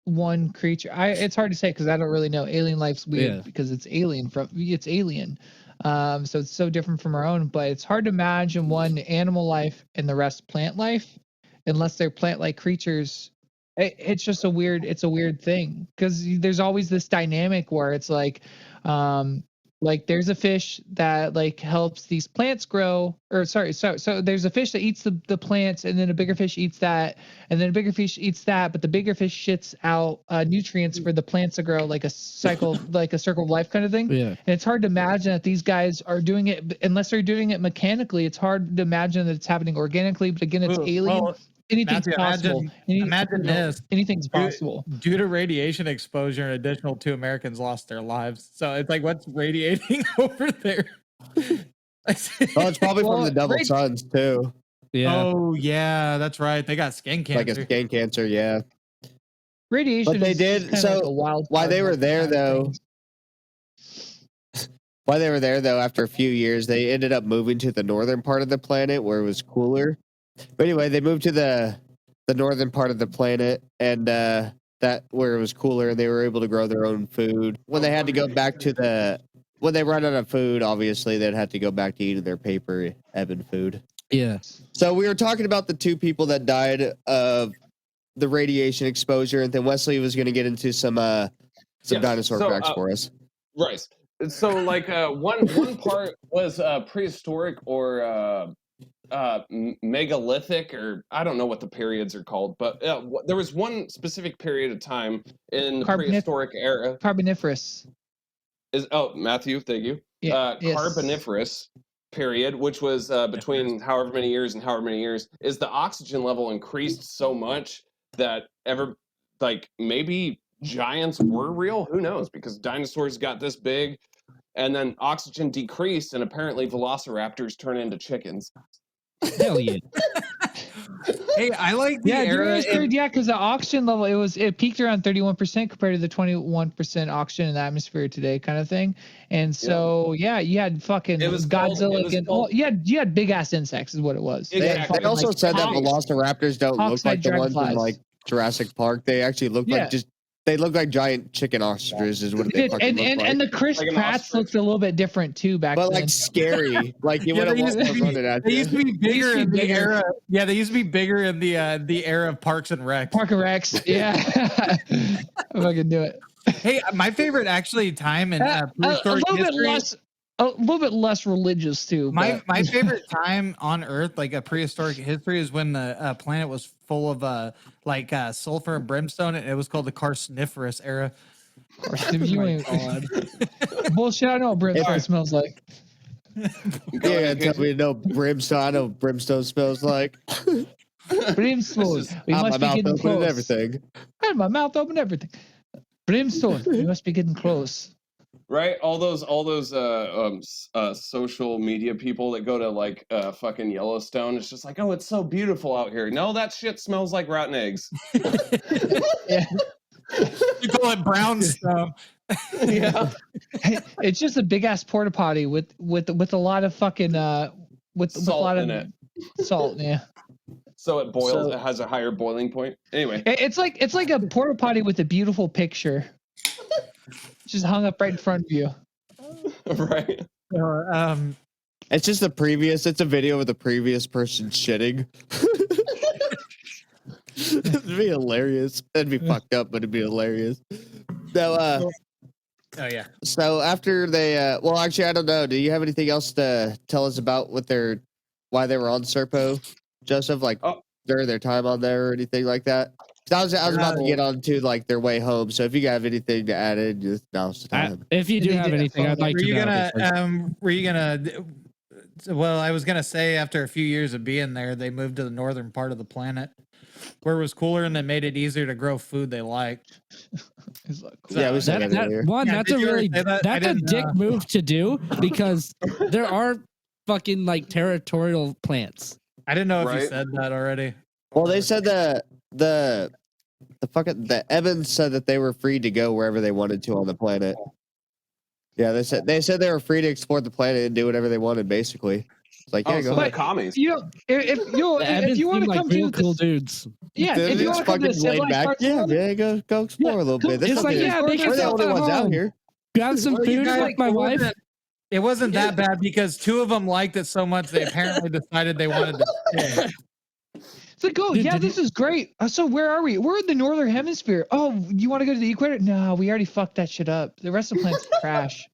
one creature. It's hard to say because I don't really know. Alien life's weird because it's alien. So it's so different from our own. But it's hard to imagine one animal life and the rest plant life, unless they're plant-like creatures. It's just a weird thing because there's always this dynamic where it's like there's a fish that like helps these plants grow, or so there's a fish that eats the plants, and then a bigger fish eats that, and then a bigger fish eats that, but the bigger fish shits out nutrients for the plants to grow, like a cycle, like a circle of life kind of thing. Yeah. And it's hard to imagine that these guys are doing it unless they're doing it mechanically. It's hard to imagine that it's happening organically, but again, it's alien. Well, Anything's possible. Imagine this. Anything's possible. Due to radiation exposure, an additional 2 Americans lost their lives. So it's like, what's radiating over there? It's probably from the double suns too. Yeah. Oh yeah, that's right. They got skin cancer. Like a skin cancer, yeah. Radiation. But they did. So like a wild while they were there though, after a few years, they ended up moving to the northern part of the planet where it was cooler. But anyway, they moved to the northern part of the planet, and that where it was cooler, and they were able to grow their own food. When they had to go back to when they run out of food, obviously they'd have to go back to eating their paper ebon food. Yeah. So we were talking about the 2 people that died of the radiation exposure, and then Wesley was going to get into some dinosaur facts for us. Right. So like one part was prehistoric or megalithic, or I don't know what the periods are called, but there was one specific period of time in the prehistoric era. Carboniferous. Matthew, thank you. Yeah, Carboniferous period, which was between however many years and however many years, is the oxygen level increased so much that maybe giants were real. Who knows? Because dinosaurs got this big, and then oxygen decreased, and apparently velociraptors turn into chickens. Hell yeah. Hey, I like the era. Because the oxygen level, it peaked around 31% compared to the 21% oxygen in the atmosphere today, kind of thing. And so you had fucking Godzilla, you had big ass insects, is what it was. Exactly. They also said that velociraptors don't look like the ones in like Jurassic Park. They actually look like just They look like giant chicken ostriches. Is what they fucking look like. And the Chris Like an Pratt's ostrich. looked a little bit different too back But then. like scary, like you Yeah, wouldn't they want used to to be- run it at They used to you. be bigger in the bigger. era. Yeah, they used to be bigger in the era of Parks and Rec. Parker Rex, yeah. I fucking knew it. Hey, my favorite actually time in A prehistoric little bit history. less, a little bit less religious too. My but- favorite time on Earth, like a prehistoric history, is when the planet was full of sulfur and brimstone, and it was called the Carnivorous era. If you ain't bullshit, I know what brimstone smells like. Yeah, tell me no brimstone. I know what brimstone smells like. Brimstone. We My must be mouth getting open close. and everything. And my mouth open, everything. Brimstone. We must be getting close. Right, all those social media people that go to like fucking Yellowstone. It's just like, oh, it's so beautiful out here. No, that shit smells like rotten eggs. Yeah. You call it brownstone. Yeah, It's just a big ass porta potty with a lot of fucking with a Salt lot in of it. salt. Yeah. so it boils. So- It has a higher boiling point. Anyway, It's like a porta potty with a beautiful picture. Just hung up right in front of you. right. It's just the previous. It's a video of the previous person shitting. It'd be hilarious. It'd be fucked up, but it'd be hilarious. So, Oh yeah. so after they, well, actually, I don't know. Do you have anything else to tell us about why they were on Serpo, Joseph? Like during their time on there or anything like that? 'Cause I was about to get on to like their way home. So if you have anything to add in, just now's the time. If you do They have did a anything, I'd phone- like Were to you know. gonna because- were you gonna well, I was gonna say after a few years of being there, they moved to the northern part of the planet where it was cooler and they made it easier to grow food they liked. It's like, Yeah, we said that earlier. Yeah, That's a did you ever really say that? I that's a didn't, dick move to do because there are fucking like territorial plants. I didn't know if you Right. said that already. Well, they said the Evans said that they were free to go wherever they wanted to on the planet. Yeah, they said they were free to explore the planet and do whatever they wanted. Basically, it's like, yeah, Oh, go so ahead. they're commies. you know, if you The Evans want seem to like come real to cool this, dudes. yeah, Dude, if you it's want to come to the fucking laid civilized back. parts of Yeah, the world, man, go explore a little bit. There's It's like, something- yeah, make we're the yourself only at ones out home. here. Grab some Well, you food guys, with my it wife. wasn't that bad because two of them liked it so much they apparently decided they wanted to stay. it's like, oh Dude, yeah, did this is great. So where are we? We're in the northern hemisphere. Oh, you want to go to the equator? No, we already fucked that shit up. The rest of the planet's trash.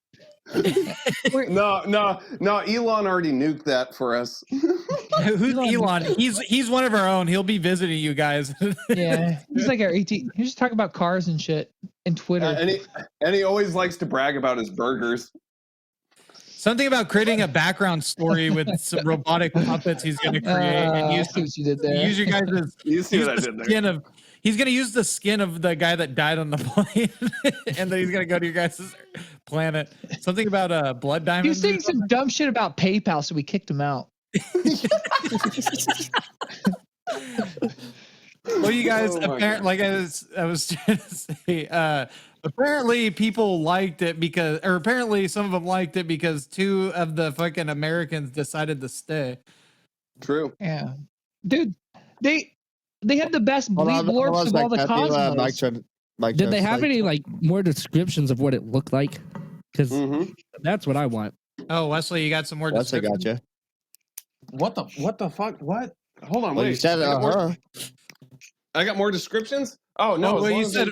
No, Elon already nuked that for us. Who's Elon? He's one of our own. He'll be visiting you guys. Yeah, he's like our 18. He's just talking about cars and shit and Twitter. And he always likes to brag about his burgers. Something about creating a background story with some robotic puppets he's going to create and I use see what you did there. use you guys' You see what I did there? He's going to use the skin of the guy that died on the plane, and then he's going to go to your guys' planet. Something about blood He diamonds. was saying some dumb shit about PayPal, so we kicked him out. Well, you guys, Oh my apparently, like I was trying to say, apparently people liked it because, or apparently some of them liked it because two of the fucking Americans decided to stay. True. Yeah, dude, they had the best Hold bleep on, hold on blorps a of all sec, the Matthew, cosmos. Mike Did they Jones, have like- any like more descriptions of what it looked like? Because Mm-hmm. that's what I want. Oh, Wesley, you got some more Once I descriptions? gotcha. What the fuck? What? Hold on, Well, wait. you said, I got more descriptions? Oh no, Oh, as well, long you as said,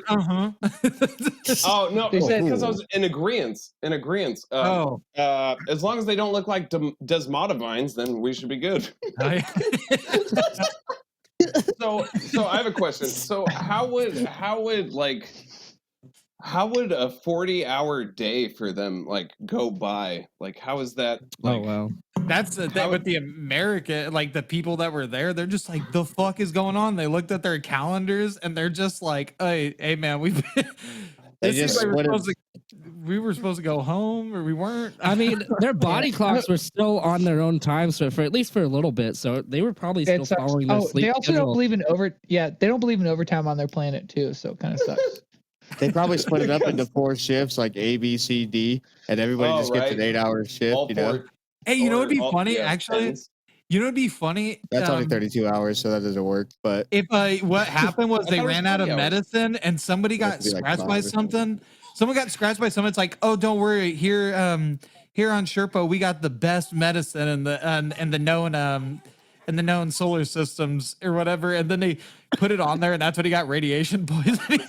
Oh no, They said- because I was in agreement. Oh. As long as they don't look like desmodivines, then we should be good. So I have a question. So how would a 40-hour day for them like go by? Like how is that? Like, Oh well. That's the thing with the American, like the people that were there, they're just like, the fuck is going on? They looked at their calendars and they're just like, hey man, we've They this is just like wouldn't- we were supposed to go home or we weren't. I mean, their body clocks were still on their own time, so for at least for a little bit. So they were probably still It sucks. following their Oh, sleep they also schedule. don't believe in they don't believe in overtime on their planet too, so it kind of sucks. They probably split it up into 4 shifts, like A, B, C, D, and everybody Oh, just gets an right. 8-hour shift. all You know, four- Hey, you know or what'd be all- funny yeah, actually? tens. You know, it'd be funny. That's only 32 hours, so that doesn't work. But if what happened was they thought it was ran out of 40 hours. medicine and somebody got Supposed to be like scratched 5 by or something. something. Someone got scratched by someone. It's like, oh, don't worry. Here on Serpo, we got the best medicine in the known solar systems or whatever. And then they put it on there, and that's when he got radiation poisoning.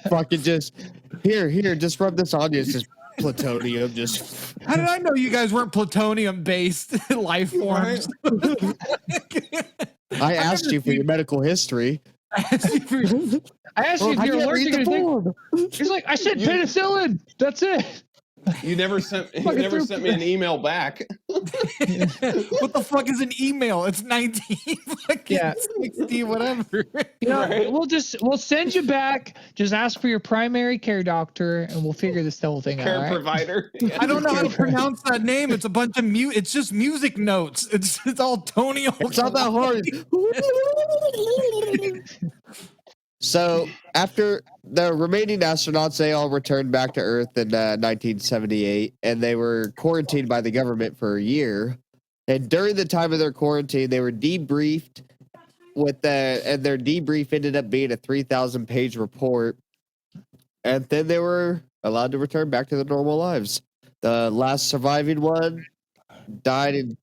fucking just here, just rub this on you. It's just plutonium. Just How did I know you guys weren't plutonium-based life forms? I asked you for your medical history. I asked you if you're allergic to anything. He's like, I said penicillin. That's it. You never sent me an email back. What the fuck is an email? It's 1960, whatever. You know, we'll send you back. Just ask for your primary care doctor, and we'll figure this whole thing out. Care Right? provider. I don't know how to pronounce that name. It's a bunch of It's just music notes. It's all Tony. It's not that hard. So after the remaining astronauts, they all returned back to Earth in 1978, and they were quarantined by the government for a year. And during the time of their quarantine, they were debriefed and their debrief ended up being a 3,000-page report. And then they were allowed to return back to their normal lives. The last surviving one died in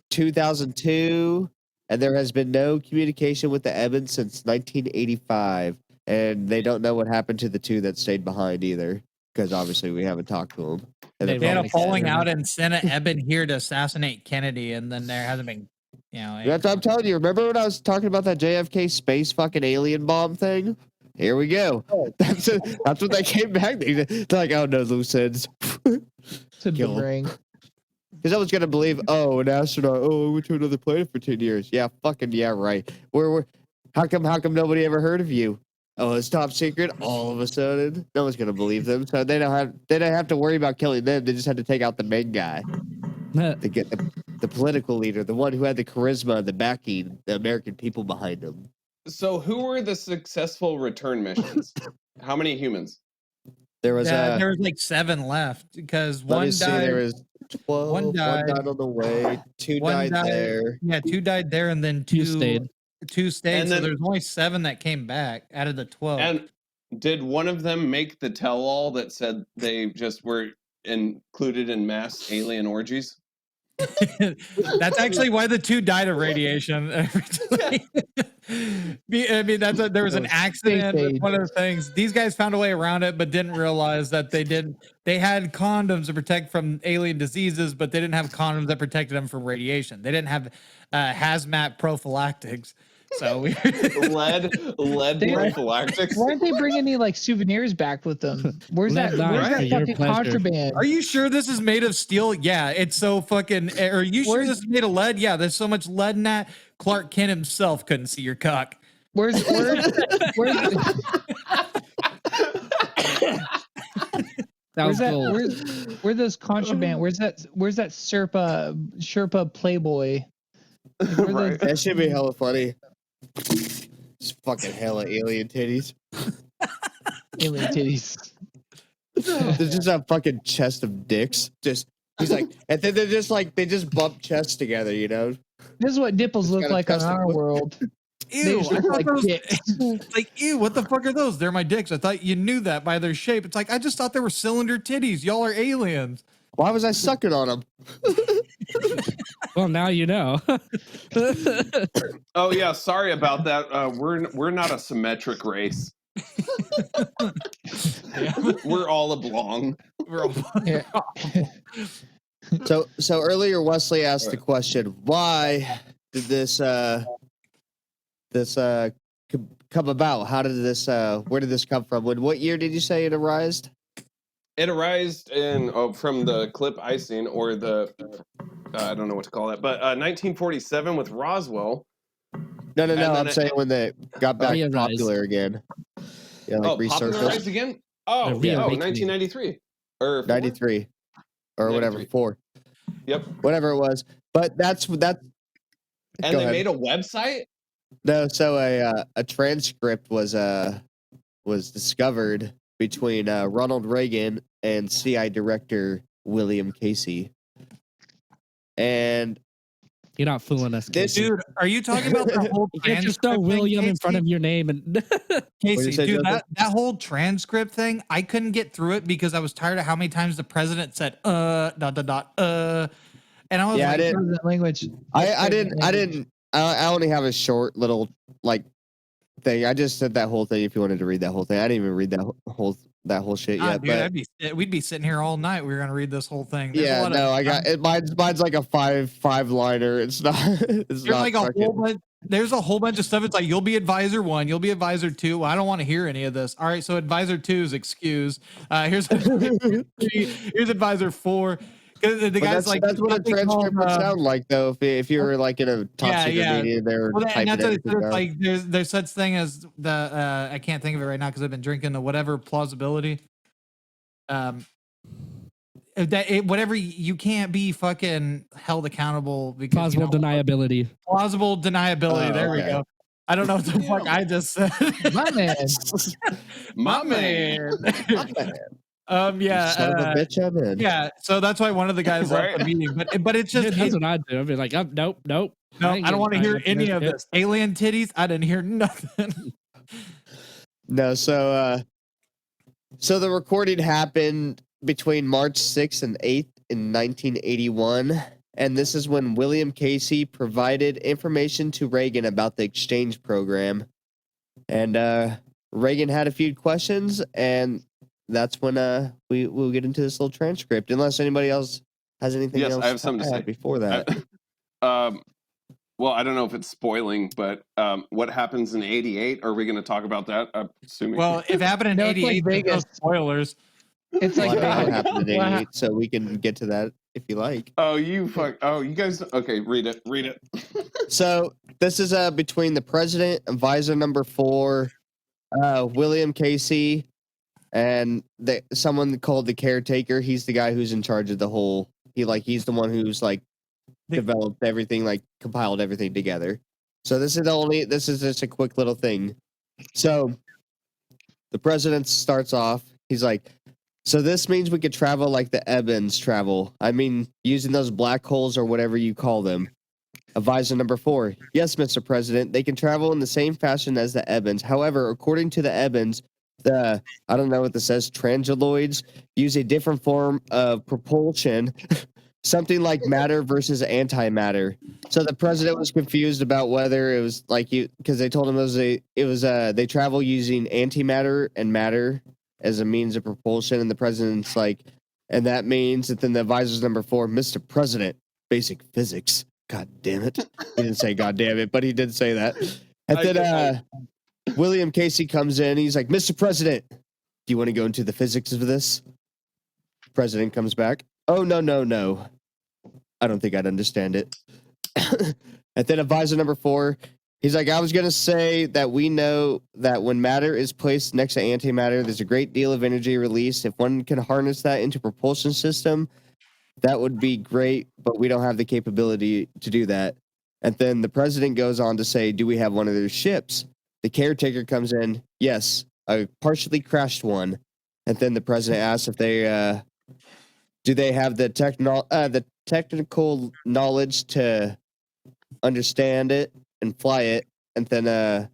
2002. And there has been no communication with the Emmons since 1985. And they don't know what happened to the two that stayed behind either, because obviously we haven't talked to them. And They had a falling out and sent an Eben here to assassinate Kennedy, and then there hasn't been, That's what I'm telling you. Remember when I was talking about that JFK space fucking alien bomb thing? Here we go. That's what they came back. They're like, oh no, loose ends. It's a boomerang. Because I was gonna believe, oh, an astronaut, oh, we went to another planet for 10 years. Yeah, fucking yeah, right. How come nobody ever heard of you? Oh, it's top secret. All of a sudden, no one's gonna believe them. So they don't have to worry about killing them. They just have to take out the main guy to get the political leader, the one who had the charisma, the backing, the American people behind him. So who were the successful return missions? How many humans? There was like 7 left because one died. There was 12. One died on the way. 2 died there. Yeah, 2 died there, and then 2 stayed. 2 stayed. And so then, there's only 7 that came back out of the 12. And did one of them make the tell-all that said they just were included in mass alien orgies? That's actually why the 2 died of radiation. I mean, there was an accident with one of the things. These guys found a way around it, but didn't realize that they had condoms to protect from alien diseases, but they didn't have condoms that protected them from radiation. They didn't have hazmat prophylactics. So we lead prophylactics. Why aren't they bringing any like souvenirs back with them? Where's that fucking contraband? Are you sure this is made of steel? Yeah, it's so fucking. Are you sure this is made of lead? Yeah, there's so much lead in that. Clark Kent himself couldn't see your cock. Where's Where those contraband? Where's that Sherpa Playboy? Right. That should be hella funny. Just fucking hella alien titties. Alien titties. There's just a fucking chest of dicks. He's like, and then they're just like, they just bump chests together, you know? This is what nipples look like on our world. Ew, I thought those, like, ew, what the fuck are those? They're my dicks. I thought you knew that by their shape. It's like, I just thought they were cylinder titties. Y'all are aliens. Why was I sucking on them? Well, now you know. Oh yeah, sorry about that. We're not a symmetric race. We're all oblong. So earlier Wesley asked the question, why did this come about? How did this where did this come from? What year did you say it arose? It arose from the clip I seen, or the I don't know what to call it, but 1947 with Roswell. No. I'm saying when they got back popular again. Yeah, like popularized again? Oh, 1993 or 4? 93 or 93. Whatever, 4. Yep, whatever it was. But that's. And they made a website. No, so a transcript was discovered between Ronald Reagan and CI director William Casey. And you're not fooling us, Casey. Dude, are you talking about the whole You can't just transcript throw William thing, in front of your name and Casey, say, dude, Joseph? that whole transcript thing, I couldn't get through it because I was tired of how many times the president said and I was Yeah, I like, didn't. President language. I only have a short little like thing. I just said that whole thing. If you wanted to read that whole thing, I didn't even read that whole shit "Ah, yet. dude, But we'd be sitting here all night. We were gonna read this whole thing. There's a yeah, lot no, of I got it. Mine's like a five liner. It's not. It's there's not like a fucking- whole bunch. There's a whole bunch of stuff. It's like you'll be advisor 1, you'll be advisor 2. Well, I don't want to hear any of this. All right, so advisor 2 is excused. Here's advisor 3. Here's advisor 4. Because the But guy's like, that's what a transcript would sound like, though. If you were like in a top secret yeah. meeting, they were Well, and typing that's what it everything said. It's down. like there's such thing as the I can't think of it right now because I've been drinking the whatever plausibility. Whatever you can't be fucking held accountable because plausible deniability. plausible deniability. Oh, There we okay. go. I don't know what the fuck I just said. My man. My man. Yeah. Son of a bitch, I'm in. Yeah. So that's why one of the guys left the Right. meeting. But it's just That's what I do. I'd be like, oh, nope. no. I don't want to hear any of this. Alien titties. I didn't hear nothing. No, so the recording happened between March 6th and 8th in 1981, and this is when William Casey provided information to Reagan about the exchange program. And Reagan had a few questions, and that's when we'll get into this little transcript, unless anybody else has anything Yes, else I have something to say. before that. Well, I don't know if it's spoiling, but what happens in '88? Are we going to talk about that? I'm assuming. Well, if it happened in No, it's like '88, there's no Vegas. spoilers. It's Well, like I don't know what Vegas. happened in Wow. 88, so we can get to that if you like. Oh, you guys. Okay, read it. Read it. So this is between the president, advisor number 4, William Casey, and someone called the caretaker. He's the guy who's in charge of the whole. He's the one who's like developed everything, like compiled everything together. So this is just a quick little thing. So the president starts off. He's like, so this means we could travel like the Evans travel. I mean, using those black holes or whatever you call them. Advisor number 4. Yes, Mr. President, they can travel in the same fashion as the Evans. However, according to the Evans, I don't know what this says, transiloids use a different form of propulsion, something like matter versus antimatter. So the president was confused about whether it was like because they told him they travel using antimatter and matter as a means of propulsion, and the president's like, and that means that then the advisor's number 4, Mr. President, basic physics. God damn it. He didn't say God damn it, but he did say that. And then William Casey comes in. He's like, Mr. President, do you want to go into the physics of this? President comes back. Oh, no. I don't think I'd understand it. And then advisor number 4, he's like, I was going to say that we know that when matter is placed next to antimatter, there's a great deal of energy released. If one can harness that into propulsion system, that would be great, but we don't have the capability to do that. And then the president goes on to say, do we have one of their ships? The caretaker comes in. Yes, a partially crashed one. And then the president asks if they do they have the technical knowledge to understand it and fly it. And then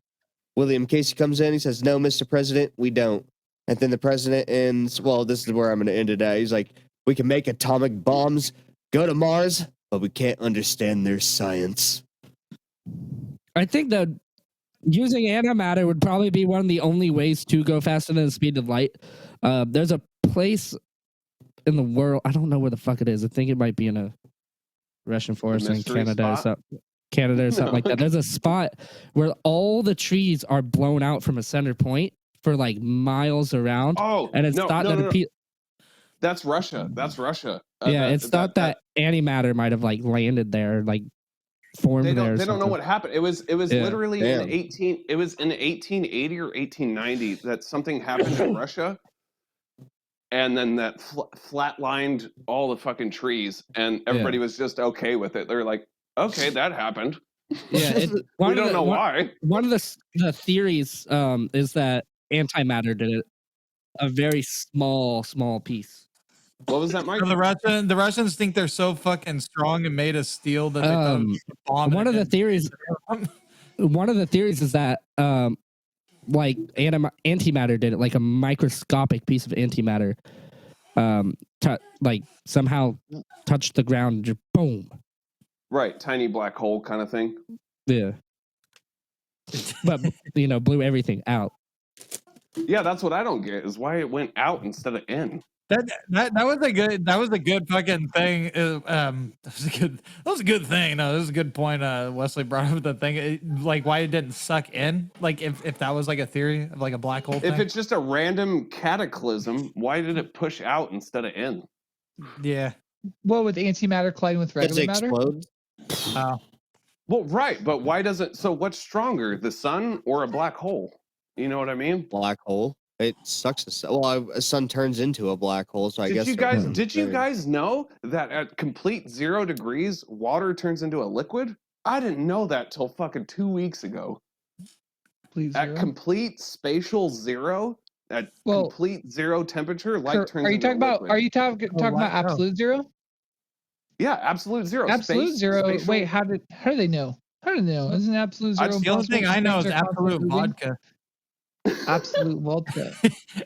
William Casey comes in. He says, no, Mr. President, we don't. And then the president ends, well, this is where I'm going to end it at. He's like, we can make atomic bombs, go to Mars, but we can't understand their science. I think that using antimatter would probably be one of the only ways to go faster than the speed of light. There's a place in the world, I don't know where the fuck it is. I think it might be in a Russian forest in Canada or something like that. There's a spot where all the trees are blown out from a center point for like miles around. Oh, and it's thought that that's Russia. That's Russia. It's thought that antimatter might have like landed there, like formed there. They don't know what happened. It was literally Damn. it was in 1880 or 1890 that something happened in Russia, and then that flatlined all the fucking trees, and everybody was just okay with it. They're like, okay, that happened. Yeah, we don't know why. One of the theories is that antimatter did it, a very small piece. What was that, Mike? So the Russians think they're so fucking strong and made of steel that they thought it was a bomb. One of the theories is that like antimatter did it, like a microscopic piece of antimatter like somehow touched the ground and just boom. Right, tiny black hole kind of thing. Yeah. But blew everything out. Yeah, that's what I don't get is why it went out instead of in. That was a good fucking thing. That was a good thing. No, that was a good point. Wesley brought up the thing, like why it didn't suck in. Like if that was like a theory of like a black hole thing. If it's just a random cataclysm, why did it push out instead of in? Yeah. Well, with antimatter colliding with regular matter. Explode? Well, right, but why does it? So what's stronger, the sun or a black hole? You know what I mean? Black hole. It sucks. Well, a sun turns into a black hole, so I guess. Did you guys know that at complete 0 degrees, water turns into a liquid? I didn't know that till fucking 2 weeks ago. Please, at complete spatial 0, at complete 0 temperature, light turns. Are you talking about? Are you talking about absolute 0? Yeah, absolute 0. Absolute 0. Spatial. Wait, how do they know? How do they know? Isn't absolute 0? The only thing I know is absolute vodka. Absolute vodka.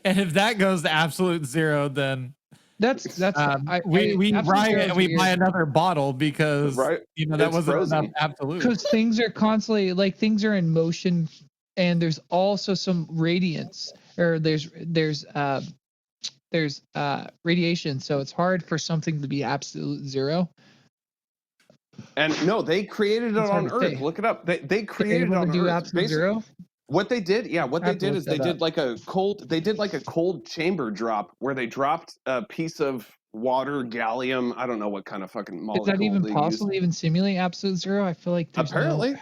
And if that goes to absolute 0, then that's we riot and we buy another bottle because that wasn't enough absolute. Because things are constantly things are in motion, and there's also some radiance, or there's radiation, so it's hard for something to be absolute 0. And no, they created it on Earth. Look it up. They created it on Earth. Absolute 0. What they did, is they did like a cold chamber drop where they dropped a piece of water, gallium. I don't know what kind of fucking molecule. Is that even possible to even simulate absolute 0? I feel like there's apparently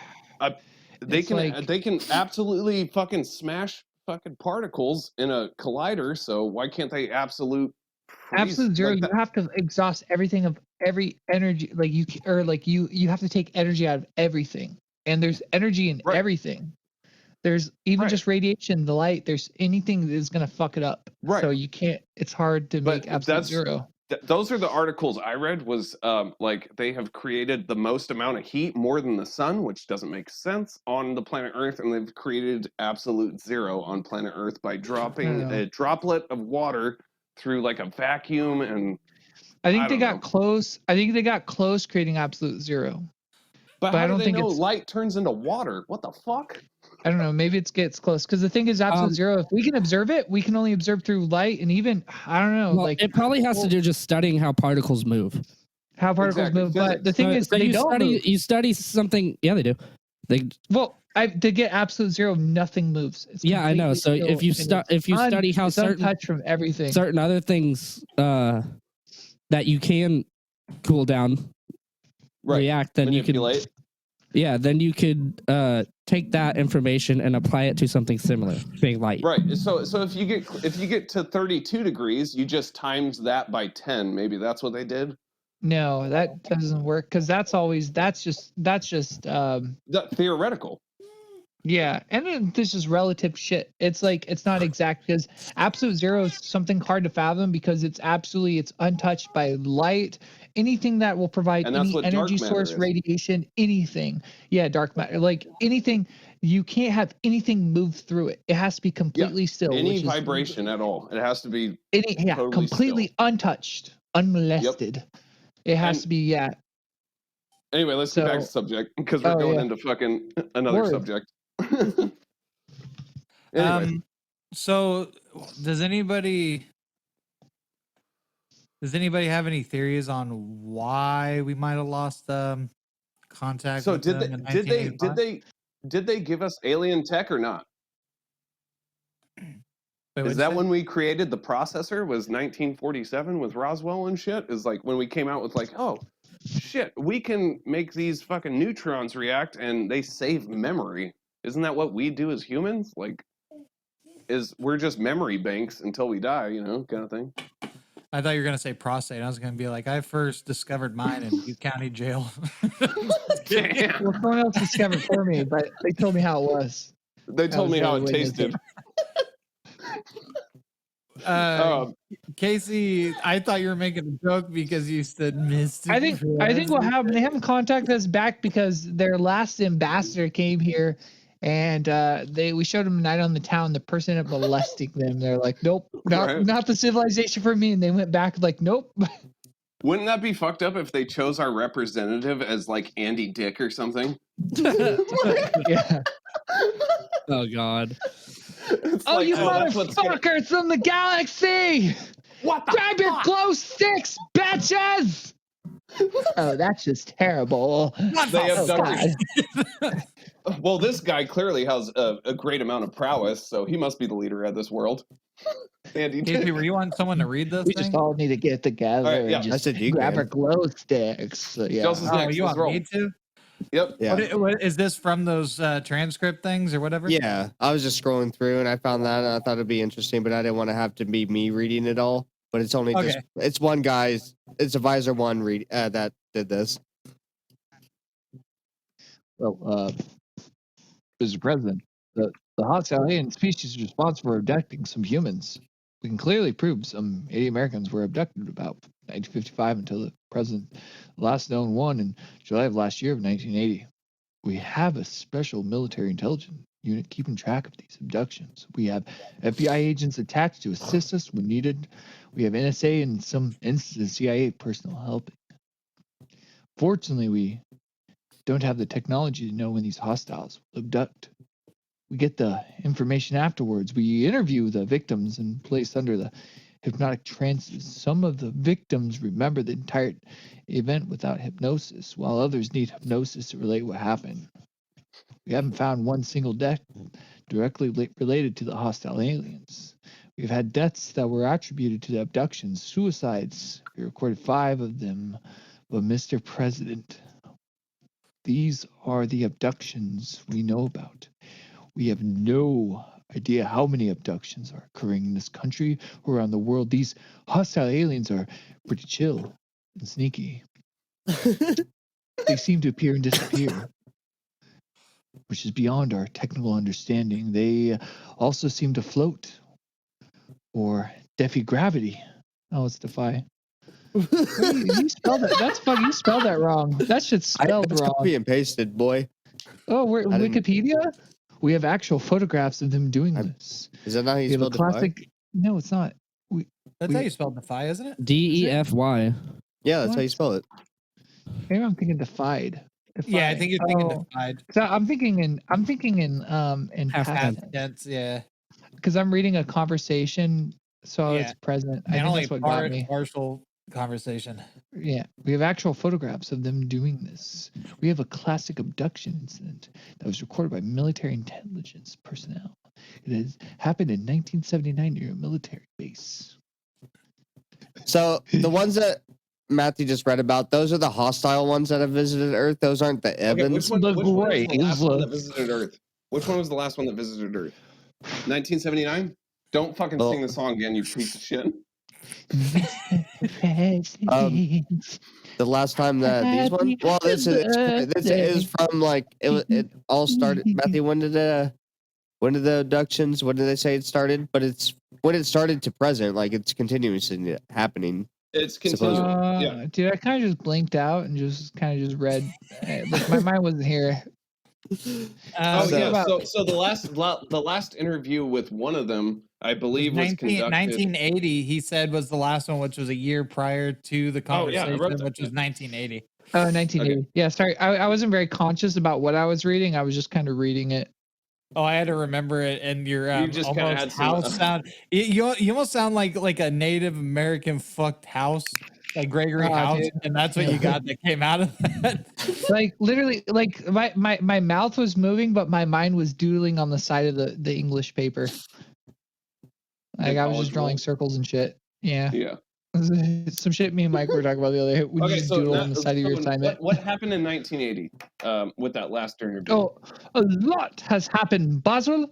they can absolutely fucking smash fucking particles in a collider. So why can't they absolute 0? You have to exhaust everything of every energy, you have to take energy out of everything, and there's energy in everything. There's even just radiation, the light. There's anything that is going to fuck it up. Right. So you can't. It's hard to make absolute 0. Those are the articles I read. Was they have created the most amount of heat, more than the sun, which doesn't make sense, on the planet Earth, and they've created absolute 0 on planet Earth by dropping a droplet of water through like a vacuum. And I think they got close. I think they got close creating absolute 0. But how do they know light turns into water? What the fuck? I don't know. Maybe it gets close because the thing is absolute 0. If we can observe it, we can only observe through light, and even I don't know. Well, it probably has to do just studying how particles move. Move, but the thing is, so they don't move. You study something. Yeah, they do. To get absolute 0, nothing moves. It's I know. So if you study how untouched from everything, certain other things that you can cool down, react, then manipulate. Then you could take that information and apply it to something similar, being light. Right. So if you get to 32 degrees, you just times that by 10. Maybe that's what they did. No, that doesn't work because that's just theoretical. Yeah, and then this is relative shit. It's not exact because absolute 0 is something hard to fathom because it's untouched by light, anything that will provide any energy source, radiation, anything. Yeah, dark matter, anything. You can't have anything move through it. It has to be completely still. Any vibration at all. It has to be totally completely still. Untouched, unmolested. Yep. It has to be Anyway, let's get back to subject because we're going into fucking another subject. Anyway. So does anybody have any theories on why we might have lost contact? So did they give us alien tech or not? Is that when we created the processor? Was 1947 with Roswell and shit? Is like when we came out with oh shit, we can make these fucking neutrons react and they save memory. Isn't that what we do as humans? We're just memory banks until we die, kind of thing. I thought you were gonna say prostate. I was gonna be like, I first discovered mine in Butte County Jail. Well, someone else discovered for me, but they told me how it was. They told me how it tasted. Casey, I thought you were making a joke because you said Mr. I think what happened, they haven't contacted us back because their last ambassador came here and we showed them a night on the town. The person ended up molesting them. They're like, nope, not the civilization for me. And they went back like, nope. Wouldn't that be fucked up if they chose our representative as like Andy Dick or something? Yeah. Oh God. Oh, you motherfuckers from the galaxy! What the Grab your glow sticks, bitches! Oh, that's just terrible. They abducted. Well, this guy clearly has a great amount of prowess, so he must be the leader of this world. Andy, Casey, were you want someone to read this We thing? just all need to get together yeah. and just I said you grab can. our glow sticks. So, yeah. Justice next. You Let's want roll. me to? Yep. Yeah. What is this from those transcript things or whatever? Yeah, I was just scrolling through and I found that and I thought it'd be interesting, but I didn't want to have to be me reading it all. But it's only just it's one guy's. It's Advisor One that did this. Well, Mr. President, the hostile alien species is responsible for abducting some humans. We can clearly prove some 80 Americans were abducted about 1955 until the present, the last known one in July of last year of 1980. We have a special military intelligence unit keeping track of these abductions. We have FBI agents attached to assist us when needed. We have NSA and some instances CIA personnel helping. Fortunately, we don't have the technology to know when these hostiles will abduct. We get the information afterwards. We interview the victims and place under the hypnotic trances. Some of the victims remember the entire event without hypnosis, while others need hypnosis to relate what happened. We haven't found one single death directly related to the hostile aliens. We've had deaths that were attributed to the abductions, suicides. We recorded 5 of them. But Mr. President, these are the abductions we know about. We have no idea how many abductions are occurring in this country or around the world. These hostile aliens are pretty chill and sneaky. They seem to appear and disappear, which is beyond our technical understanding. They also seem to float or defy gravity. Oh, it's defy. You spelled that. That's fucking. You spelled that wrong. That shit's spelled That's wrong. copy and pasted, boy. Oh, we're Wikipedia. We have actual photographs of them doing this. Is that not how you We have a spelled defy? classic. No, it's not. That's how you spell defy, isn't it? DEFY. Yeah, that's how you spell it. Maybe I'm thinking defied. Yeah, I think you're thinking defied. So I'm thinking in Past tense, yeah. Because I'm reading a conversation, so it's present. I think that's what got me. Partial conversation. Yeah, we have actual photographs of them doing this. We have a classic abduction incident that was recorded by military intelligence personnel. It has happened in 1979 near a military base. So the ones that Matthew just read about, those are the hostile ones that have visited Earth. Those aren't the Evans. Which one was the last one that visited Earth? Which one was the last one that visited Earth? 1979? Don't fucking sing the song again, you piece of shit. The last time that these ones. Well, this is from like it all started. Matthew, when did the abductions? When did they say it started? But it's when it started to present, like it's continuously happening. It's continuing. Yeah, dude, I kind of just blinked out and just read. Like my mind wasn't here. So the last interview with one of them, I believe, was conducted 1980. He said was the last one, which was a year prior to the conversation, which was 1980. Oh, 1980. Okay. Yeah, sorry, I wasn't very conscious about what I was reading. I was just kind of reading it. Oh, I had to remember it, and your you just almost had house sound. You almost sound like a Native American fucked house, like Gregory House, dude. And that's what you got that came out of that. Like literally, like my mouth was moving, but my mind was doodling on the side of the English paper. Like I was just drawing circles and shit. Yeah. Yeah. Some shit me and Mike were talking about the other day. We just doodle on the side of your assignment. What happened in 1980 with that last interview? Oh, a lot has happened, Basil.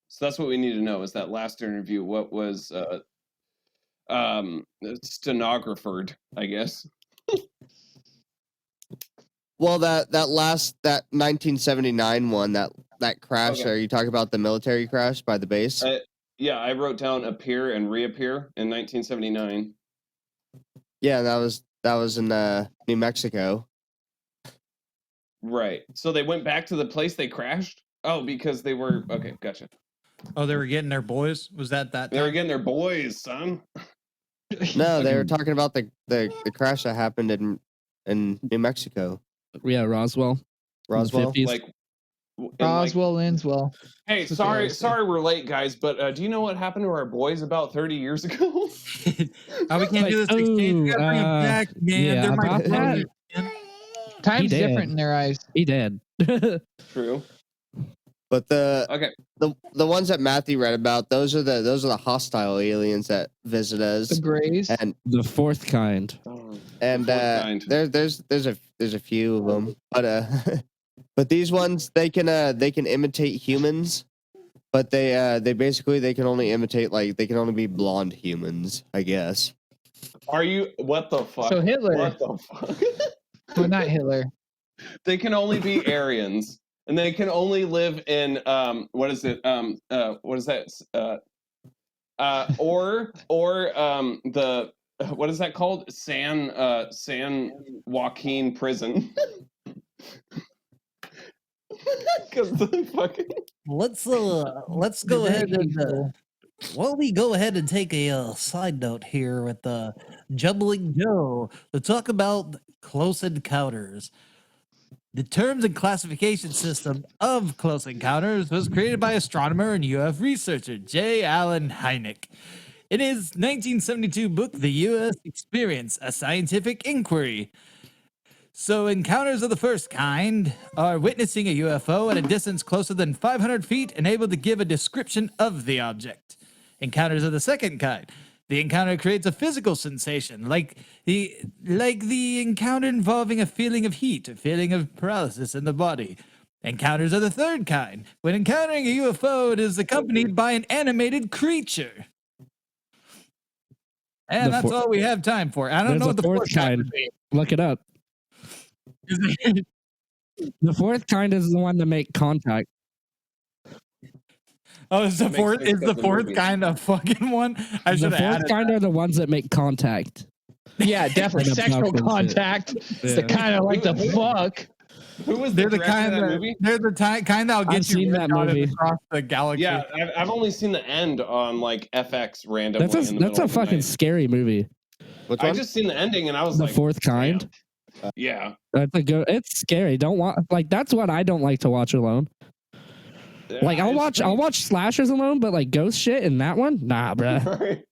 So that's what we need to know is that last interview. What was stenographed, I guess. Well, that 1979 one, that crash. Okay. Are you talking about the military crash by the base? I wrote down appear and reappear in 1979. Yeah, that was in New Mexico. Right. So they went back to the place they crashed? Oh, because they were okay, gotcha. Oh, they were getting their boys? Was that They were getting their boys, son. No, they were talking about the crash that happened in New Mexico. Yeah, Roswell. Roswell. Like Roswell, Linswell. Hey, sorry we're late, guys, but do you know what happened to our boys about 30 years ago? Oh, we can't do this exchange. We gotta bring them back, man. yeah, They're my about brothers, man. Time's different in their eyes. He did. True. But Okay. the ones that Matthew read about, those are the hostile aliens that visit us. The Greys. And the fourth kind. And there's a few of them, but these ones they can imitate humans, but they basically they can only imitate they can only be blonde humans, I guess. Are you what the fuck? So Hitler. What the fuck? Well, not Hitler. They can only be Aryans, and they can only live in what is it? What is that? Or the what is that called? San Joaquin Prison. Because the fucking let's go ahead and while we go ahead and take a side note here with Jumbling Joe to talk about close encounters. The terms and classification system of close encounters was created by astronomer and UF researcher J. Allen Hynek. In his 1972 book, The U.S. Experience, A Scientific Inquiry. So encounters of the first kind are witnessing a UFO at a distance closer than 500 feet and able to give a description of the object. Encounters of the second kind. The encounter creates a physical sensation, like the encounter involving a feeling of heat, a feeling of paralysis in the body. Encounters of the third kind. When encountering a UFO, it is accompanied by an animated creature. And that's all we have time for. I don't know what the fourth kind would be. Look it up. The fourth kind is the one that make contact. Oh, is the fourth kind of fucking one? I should The have fourth kind are the ones that make contact. Yeah, definitely sexual contact. It's the kind of like the fuck. Who was they're the kind that of movie? They're the kind that'll get I've you seen that movie across the galaxy. Yeah, I've only seen the end on like FX randomly. That's a fucking scary movie. I just seen the ending and I was the like, fourth kind. Yeah, it's scary. Don't want that's what I don't like to watch alone. Like I'll watch slashers alone, but like ghost shit in that one, nah, bruh.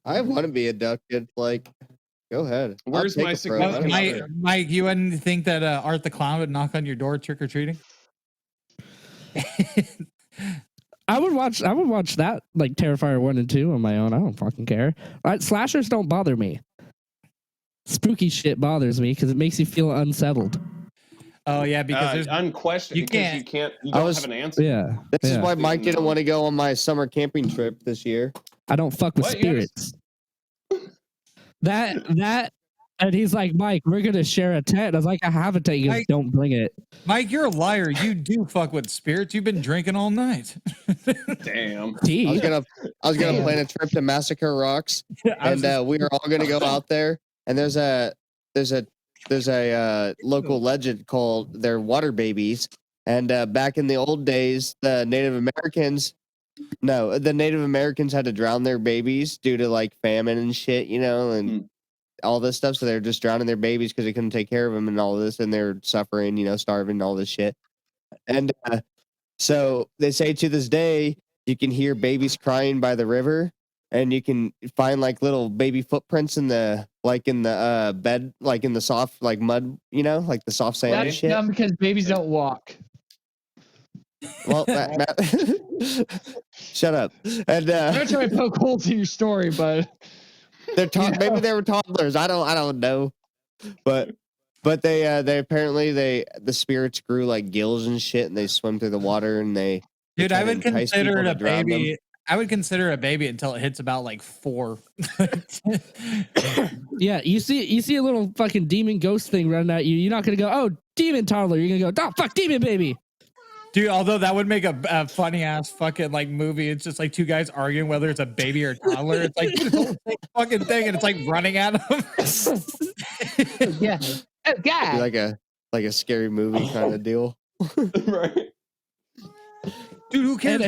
I want to be abducted. Like, go ahead. Where's my Mike? You wouldn't think that Art the Clown would knock on your door trick or treating? I would watch that like Terrifier 1 and 2 on my own. I don't fucking care. Slashers don't bother me. Spooky shit bothers me because it makes you feel unsettled. Oh yeah, because there's unquestioned. You don't have an answer. Yeah, this is why Mike didn't want to go on my summer camping trip this year. I don't fuck with spirits. That, and he's like, Mike, we're gonna share a tent. I was like, I have a tent. He goes, don't bring it. Mike, you're a liar. You do fuck with spirits. You've been drinking all night. Damn. I was gonna plan a trip to Massacre Rocks, and we are all gonna go out there. And there's a local legend called they're water babies. And back in the old days, the Native Americans had to drown their babies due to like famine and shit, and all this stuff. So they're just drowning their babies because they couldn't take care of them and all this, and they're suffering, starving, all this shit. And so they say to this day, you can hear babies crying by the river. And you can find like little baby footprints in the bed, like in the soft like mud, like the soft sand and shit. That's dumb because babies don't walk. Well, shut up. And I'm not trying to poke holes in your story, but maybe they were toddlers. I don't know, but they apparently the spirits grew like gills and shit, and they swim through the water and they. Dude, I would consider it a baby. I would consider a baby until it hits about like 4. Yeah, you see a little fucking demon ghost thing running at you. You're not gonna go, oh, demon toddler. You're gonna go, oh, fuck, demon baby. Dude, although that would make a funny ass fucking like movie. It's just like two guys arguing whether it's a baby or a toddler. It's like, dude, it's the same fucking thing, and it's like running at them. Yeah. Oh, God. Be like a scary movie kind of deal. Right. Dude, who cares?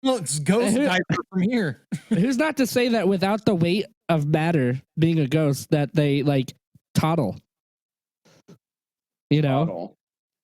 It's ghost diaper from here. Who's not to say that without the weight of matter being a ghost, that they like toddle? You know,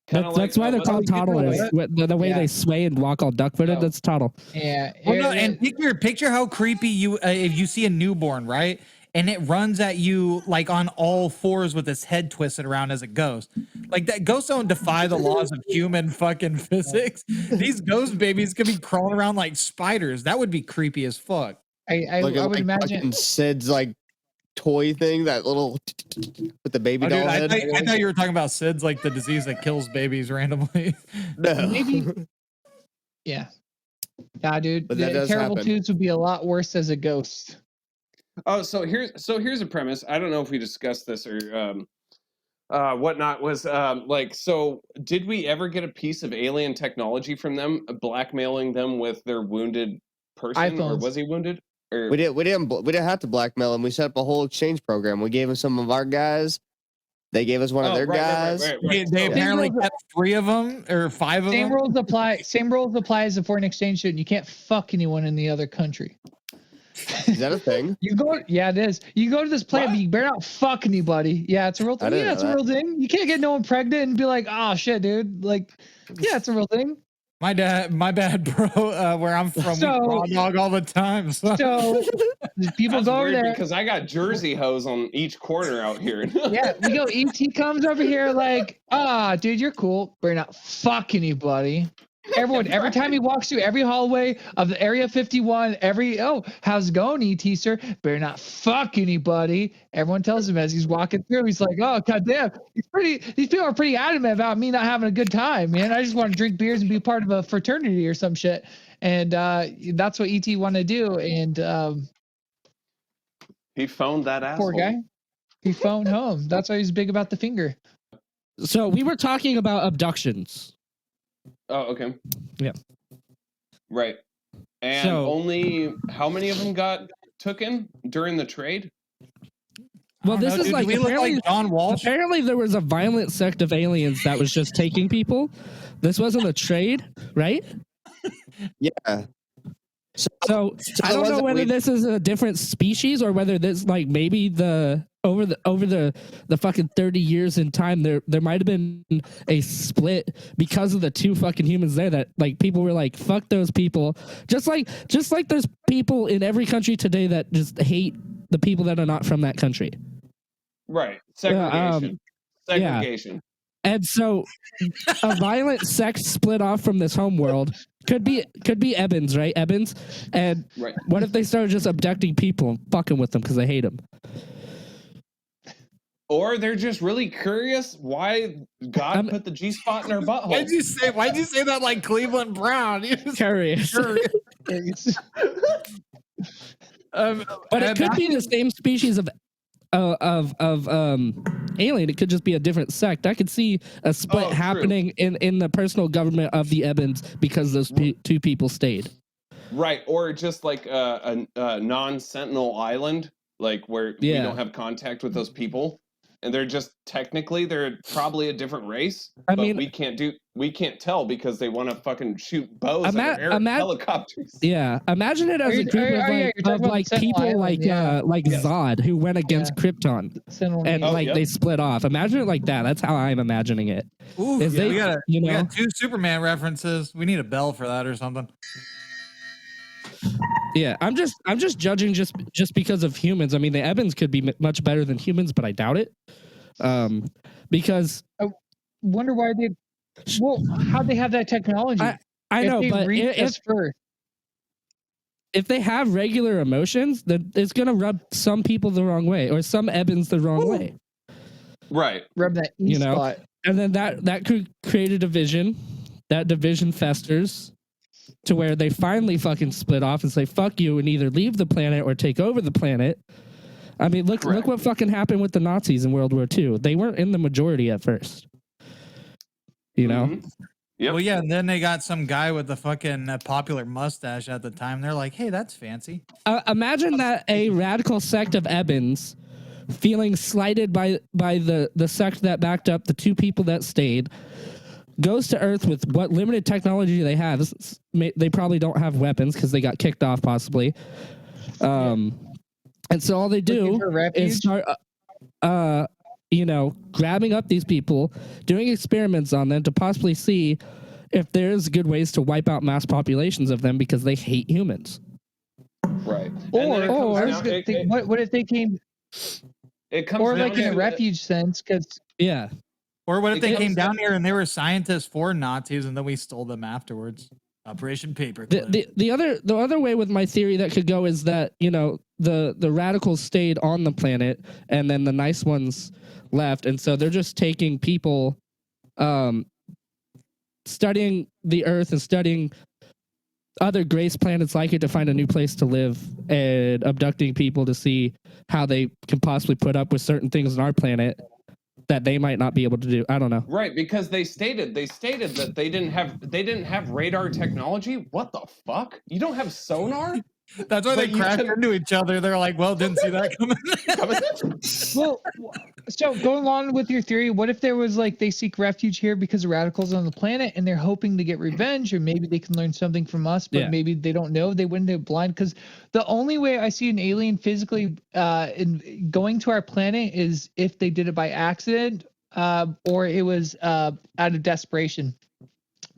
Toddle. that's why they're called toddlers. The way they sway and walk all duck-footed, that's toddle. Yeah. Well, no, and picture how creepy you if you see a newborn, right? And it runs at you like on all fours with its head twisted around as a ghost. Like that ghosts don't defy the laws of human fucking physics. These ghost babies could be crawling around like spiders. That would be creepy as fuck. I would imagine Sid's like toy thing, that little with the baby doll head. I thought you were talking about SIDS, like the disease that kills babies randomly. No. Maybe. Yeah. Yeah, dude. But that The does Terrible happen. Twos would be a lot worse as a ghost. Oh, so here's a premise. I don't know if we discussed this or whatnot. Was like, so did we ever get a piece of alien technology from them, blackmailing them with their wounded person, or iPhones. was he wounded? Or We didn't have to blackmail him. We set up a whole exchange program. We gave him some of our guys. They gave us one of their guys. They apparently kept 3 of them or 5 of Same them. rules apply. Same rules apply as a foreign exchange student. You can't fuck anyone in the other country. Is that a thing? You go, yeah, it is. You go to this planet, but you better not fuck anybody. Yeah, it's a real thing. didn't Yeah, it's a know real thing. You can't get no one pregnant and be like, oh shit, dude. Like, yeah, it's a real thing. My bad, bro. Where I'm from, we raw dog all the time. So, people That's go over weird there because I got Jersey hose on each corner out here. Yeah, we go. ET comes over here like, dude, you're cool. Better not fuck anybody. Every time he walks through every hallway of the Area 51, how's it going, ET sir? Better not fuck anybody. Everyone tells him as he's walking through. He's like, oh goddamn, these people are pretty adamant about me not having a good time, man. I just want to drink beers and be part of a fraternity or some shit. And that's what ET wanted to do. And He phoned that asshole. poor guy, he phoned home. That's why he's big about the finger. So we were talking about abductions. Oh, okay. Yeah. Right. And So- only how many of them got taken during the trade? Well, I don't this know, is dude. like Do we look apparently, like John Walsh. apparently there was a violent sect of aliens that was just taking people. This wasn't a trade, right? Yeah. So I don't know whether this is a different species or whether this like maybe over the fucking 30 years in time there might have been a split because of the 2 fucking humans there that like people were like fuck those people, just like there's people in every country today that just hate the people that are not from that country. Right. Segregation. Segregation. And so a violent sect split off from this home world. Could be Ebbins, right? Ebbins. And Right. what if they started just abducting people and fucking with them because they hate them? Or they're just really curious why God put the G spot in our butthole. Why'd you say that like Cleveland Brown? You just- Curious. But it could be the same species of alien. It could just be a different sect. I could see a split true. happening in the personal government of the Ebbins because those 2 people stayed. Right. Or just like a non-sentinel island, like where we don't have contact with those people. And they're just they're probably a different race. I but mean, we can't tell because they want to fucking shoot bows at their helicopters. Yeah, imagine it as a group of like people Island, like Zod who went against Krypton and they split off. Imagine it like that. That's how I'm imagining it. Ooh, Is we got 2 Superman references. We need a bell for that or something. Yeah, I'm just judging just because of humans. I mean, the Ebbins could be much better than humans, but I doubt it. Because I wonder why how'd they have that technology? I know, but if they have regular emotions, then it's gonna rub some people the wrong way or some Ebbins the wrong way. Right. Rub that spot. And then that could create a division. That division festers to where they finally fucking split off and say fuck you and either leave the planet or take over the planet. I mean, look what fucking happened with the Nazis in World War II. They weren't in the majority at first. You know? Yep. Well, yeah, and then they got some guy with the fucking popular mustache at the time. They're like, hey, that's fancy. Imagine that a radical sect of Ebons feeling slighted by the sect that backed up the two people that stayed, goes to Earth with what limited technology they have. They probably don't have weapons because they got kicked off, possibly. And so all they do is start, grabbing up these people, doing experiments on them to possibly see if there's good ways to wipe out mass populations of them because they hate humans. Right. What if they came? It comes or down like in a refuge sense, because Or what if they came down here and they were scientists for Nazis and then we stole them afterwards? Operation Paperclip. The other way with my theory that could go is that the radicals stayed on the planet and then the nice ones left, and so they're just taking people, studying the Earth and studying other grace planets like it to find a new place to live, and abducting people to see how they can possibly put up with certain things on our planet that they might not be able to do. I don't know. Right, because they stated that they didn't have radar technology. What the fuck? You don't have sonar? That's why they crashed into each other. They're like, well, didn't see that coming. Well, so going on with your theory, what if there was like they seek refuge here because of radicals on the planet and they're hoping to get revenge, or maybe they can learn something from us, but maybe they don't know. They wouldn't have blind, because the only way I see an alien physically going to our planet is if they did it by accident, or it was out of desperation,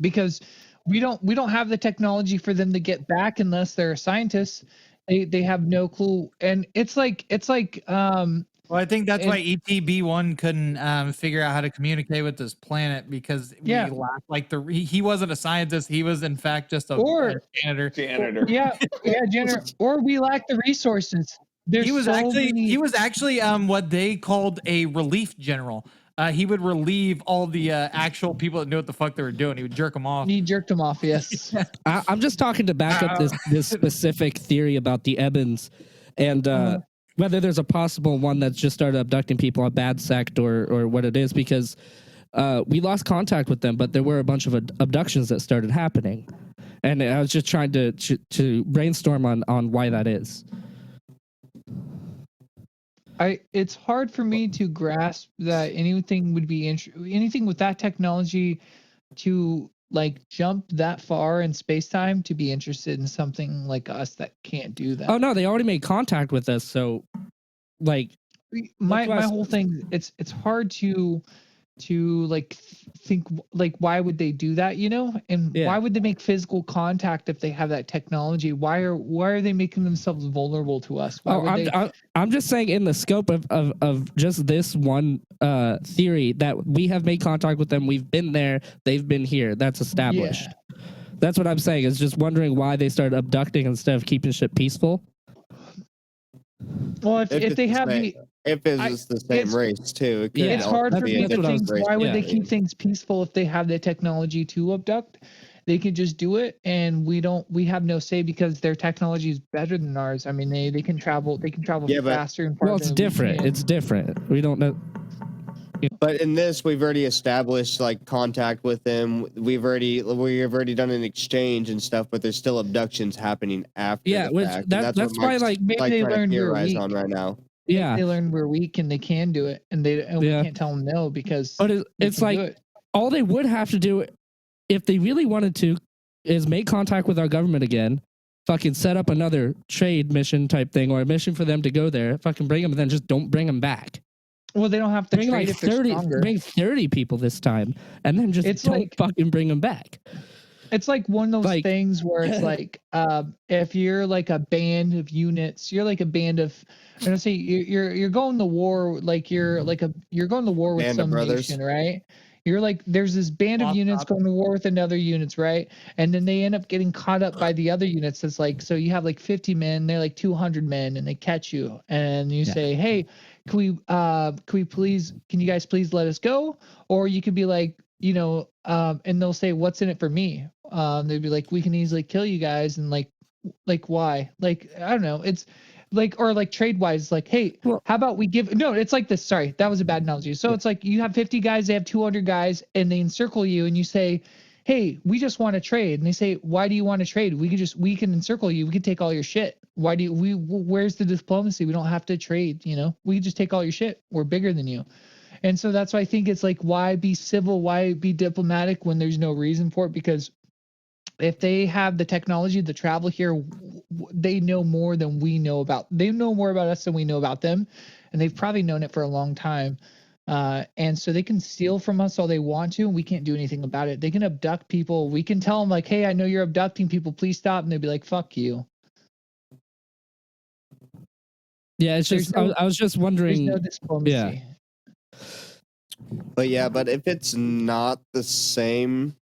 because we don't have the technology for them to get back unless they're scientists. They have no clue, and it's like well, I think that's why ETB1 couldn't figure out how to communicate with this planet, because we lacked, like, he wasn't a scientist. He was in fact just a janitor. Janitor. Or we lack the resources. He was actually what they called a relief general. He would relieve all the actual people that knew what the fuck they were doing. He would jerk them off. He jerked them off, yes. I'm just talking to back up this specific theory about the Ebons, and whether there's a possible one that's just started abducting people, a bad sect, or what it is, because we lost contact with them, but there were a bunch of abductions that started happening, and I was just trying to brainstorm on why that is. It's hard for me to grasp that anything would be anything with that technology to like jump that far in space-time to be interested in something like us that can't do that. Oh no, they already made contact with us, so like my whole thing, it's hard to like think like why would they do that, and why would they make physical contact if they have that technology? Why are they making themselves vulnerable to us? I'm just saying, in the scope of just this one theory, that we have made contact with them, we've been there, they've been here, that's established. That's what I'm saying, is just wondering why they started abducting instead of keeping shit peaceful. Well, if they have if it's the same race too, it's hard for me to think why would they keep things peaceful if they have the technology to abduct. They can just do it, and we have no say because their technology is better than ours. I mean, they can travel faster and farther. Well, it's different. It's different. We don't know. But in this, we've already established like contact with them. We've already done an exchange and stuff, but there's still abductions happening after. Which that's why maybe they learned we're weak on right now. Yeah, they learned we're weak and they can do it, and we can't tell them no because. But it's like all they would have to do if they really wanted to is make contact with our government again, fucking set up another trade mission type thing, or a mission for them to go there, fucking bring them, and then just don't bring them back. Well, they don't have to bring like 30 people this time, and then just don't fucking bring them back. It's like one of those things where it's like, if you're like a band of units, you're like a band of, I'm gonna say you're going to war, like you're going to war with band some nation, right? You're like, there's this band of units going to war with another units, right? And then they end up getting caught up by the other units. It's like, so you have like 50 men, they're like 200 men, and they catch you, and you say, hey, can you guys please let us go? Or you could be like, and they'll say, what's in it for me? They'd be like, we can easily kill you guys, and like why? Like, I don't know. It's like, or like trade wise, like, hey, how about we give, no, it's like this. Sorry, that was a bad analogy. So it's like you have 50 guys, they have 200 guys, and they encircle you, and you say, hey, we just want to trade. And they say, why do you want to trade? We can encircle you. We can take all your shit. Where's the diplomacy? We don't have to trade, we can just take all your shit. We're bigger than you. And so that's why I think it's like, why be civil? Why be diplomatic when there's no reason for it? Because if they have the technology, the travel here, they know more than we know about. They know more about us than we know about them. And they've probably known it for a long time. And so they can steal from us all they want to, and we can't do anything about it. They can abduct people. We can tell them like, hey, I know you're abducting people. Please stop. And they'd be like, fuck you. Yeah, it's just I was just wondering. There's no diplomacy. Yeah. But if it's not the same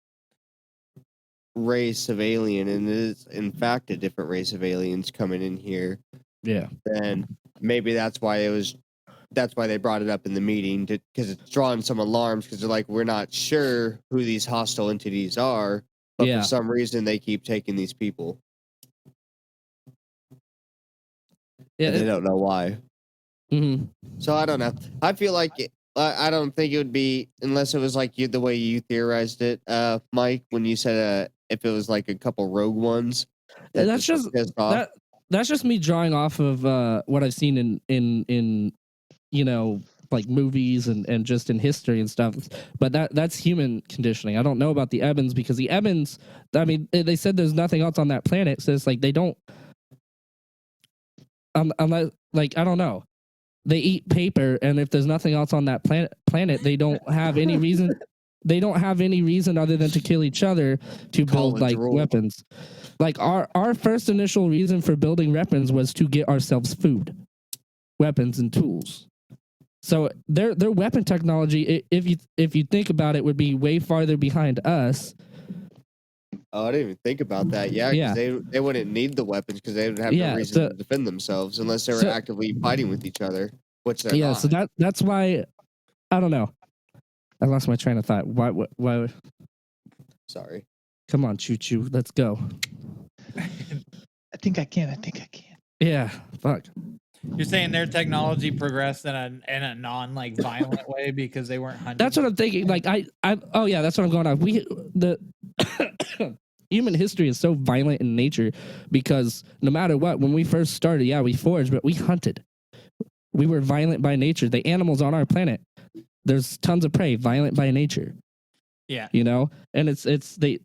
race of alien and it is in fact a different race of aliens coming in here, then maybe that's why they brought it up in the meeting, because it's drawing some alarms, because they're like, we're not sure who these hostile entities are, but for some reason they keep taking these people. Yeah, they don't know why. Mm-hmm. So I don't know. I feel like I don't think it would be, unless it was like the way you theorized it, Mike, when you said if it was like a couple rogue ones. That's just me drawing off of what I've seen in like movies and just in history and stuff. But that's human conditioning. I don't know about the Ebens, because the Ebens, I mean, they said there's nothing else on that planet, so it's like they don't. Unless, like, I don't know. They eat paper, and if there's nothing else on that planet, they don't have any reason. They don't have any reason other than to kill each other to build like weapons. Like our first initial reason for building weapons was to get ourselves food, weapons, and tools. So their weapon technology, if you think about it, would be way farther behind us. Oh, I didn't even think about that. Yeah, because they wouldn't need the weapons, because they would have no reason to defend themselves unless they were actively fighting with each other, which they're not. So that's why, I don't know. I lost my train of thought. Why? Sorry. Come on, Choo Choo. Let's go. I think I can. Yeah. Fuck. You're saying their technology progressed in a non like violent way because they weren't hunting. That's what I'm thinking. Like oh yeah, that's what I'm going on. The human history is so violent in nature, because no matter what, when we first started, we foraged, but we hunted. We were violent by nature. The animals on our planet, there's tons of prey, violent by nature. Yeah. And it's they.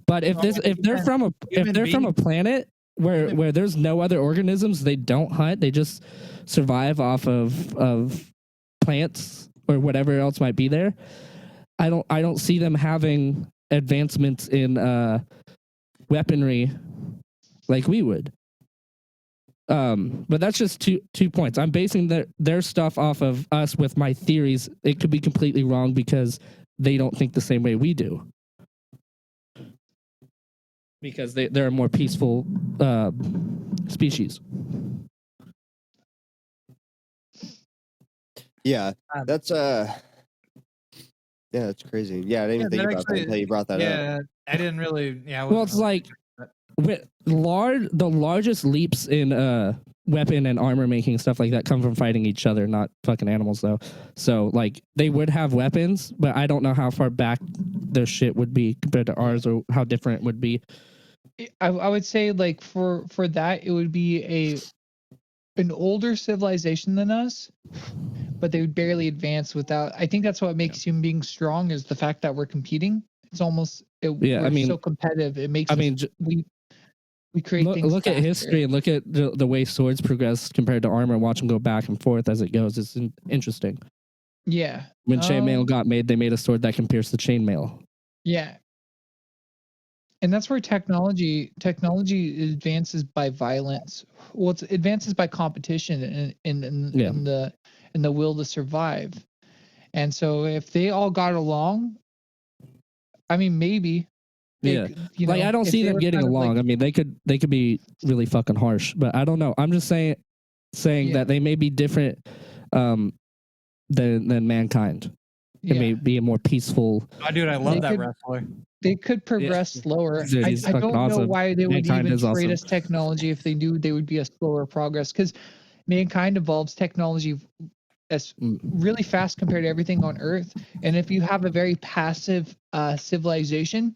But if they're from a planet where there's no other organisms, they don't hunt. They just survive off of plants or whatever else might be there. I don't see them having advancements in weaponry like we would. But that's just two points. I'm basing their stuff off of us with my theories. It could be completely wrong because they don't think the same way we do. Because they're a more peaceful species. Yeah, that's that's crazy. Yeah, I didn't even think about that until you brought that up. Yeah, I didn't really. Yeah. Well, it's like the largest leaps in weapon and armor making, stuff like that, come from fighting each other, not fucking animals though. So like they would have weapons, but I don't know how far back their shit would be compared to ours, or how different it would be. I would say like for that, it would be an older civilization than us, but they would barely advance without. I think that's what makes human beings strong, is the fact that we're competing. It's almost we're so competitive. It makes we create things. Look at history and look at the way swords progress compared to armor. Watch them go back and forth as it goes. It's interesting. Yeah. When chainmail got made, they made a sword that can pierce the chainmail. Yeah. And that's where technology advances by violence. Well, it advances by competition and the will to survive. And so if they all got along, I mean, maybe. I don't see them getting along. I mean, they could be really fucking harsh, but I don't know. I'm just saying that they may be different than mankind. It may be a more peaceful. Oh, dude, I love that wrestler. They could progress slower. Dude, I don't know why they would even trade us technology if they knew they would be a slower progress, because mankind evolves technology as really fast compared to everything on Earth. And if you have a very passive civilization,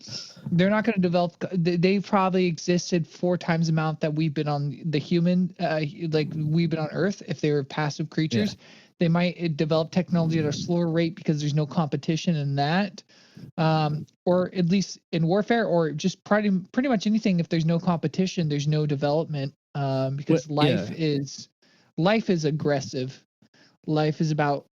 they're not going to develop. They probably existed 4 times the amount that we've been on the human, like we've been on Earth. If they were passive creatures, they might develop technology at a slower rate because there's no competition in that. Or at least in warfare, or just pretty much anything. If there's no competition, there's no development. Because life is aggressive. Life is about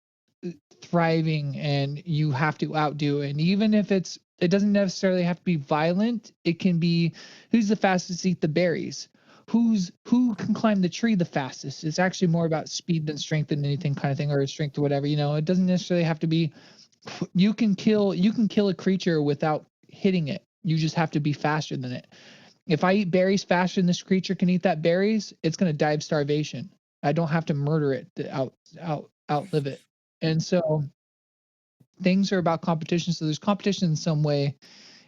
thriving, and you have to outdo. And even if it doesn't necessarily have to be violent. It can be who's the fastest to eat the berries, who can climb the tree the fastest. It's actually more about speed than strength than anything kind of thing, or strength or whatever. It doesn't necessarily have to be. You can kill a creature without hitting it. You just have to be faster than it. If I eat berries faster than this creature can eat that berries, it's going to die of starvation. I don't have to murder it to outlive it. And so things are about competition. So there's competition in some way.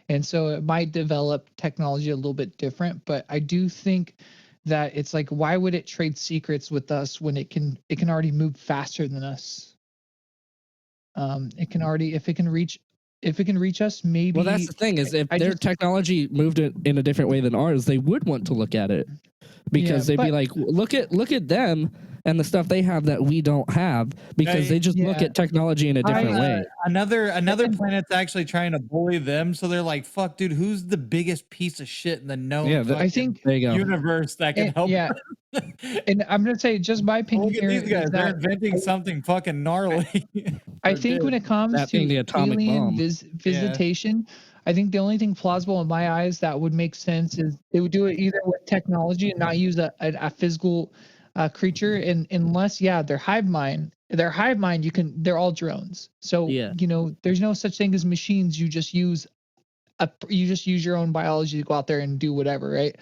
And so it might develop technology a little bit different. But I do think that it's like, why would it trade secrets with us when it can already move faster than us? It can already, if it can reach us, maybe. Well, that's the thing is, if their technology moved it in a different way than ours, they would want to look at it, because they'd be like, look at them and the stuff they have that we don't have, because they just look at technology in a different way. Another planet's actually trying to bully them, so they're like, "Fuck, dude, who's the biggest piece of shit in the known I think there you go. universe that can help?" Yeah, and I'm gonna say, just my opinion Look at here these guys; is they're that inventing something fucking gnarly. I think when it comes That being the to atomic alien bomb. visitation, I think the only thing plausible in my eyes that would make sense is they would do it either with technology and not use a physical creature, and unless they're hive mind. They're hive mind. They're all drones. So there's no such thing as machines. You just use your own biology to go out there and do whatever, right?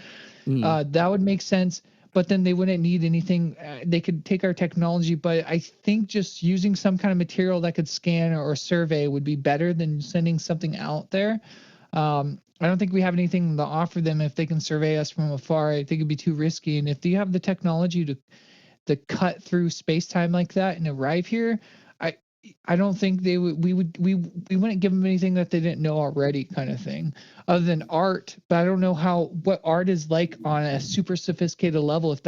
That would make sense. But then they wouldn't need anything. They could take our technology, but I think just using some kind of material that could scan or survey would be better than sending something out there. I don't think we have anything to offer them if they can survey us from afar. I think it'd be too risky. And if you have the technology to cut through space time like that and arrive here, I don't think we wouldn't give them anything that they didn't know already, kind of thing, other than art. But I don't know what art is like on a super sophisticated level, if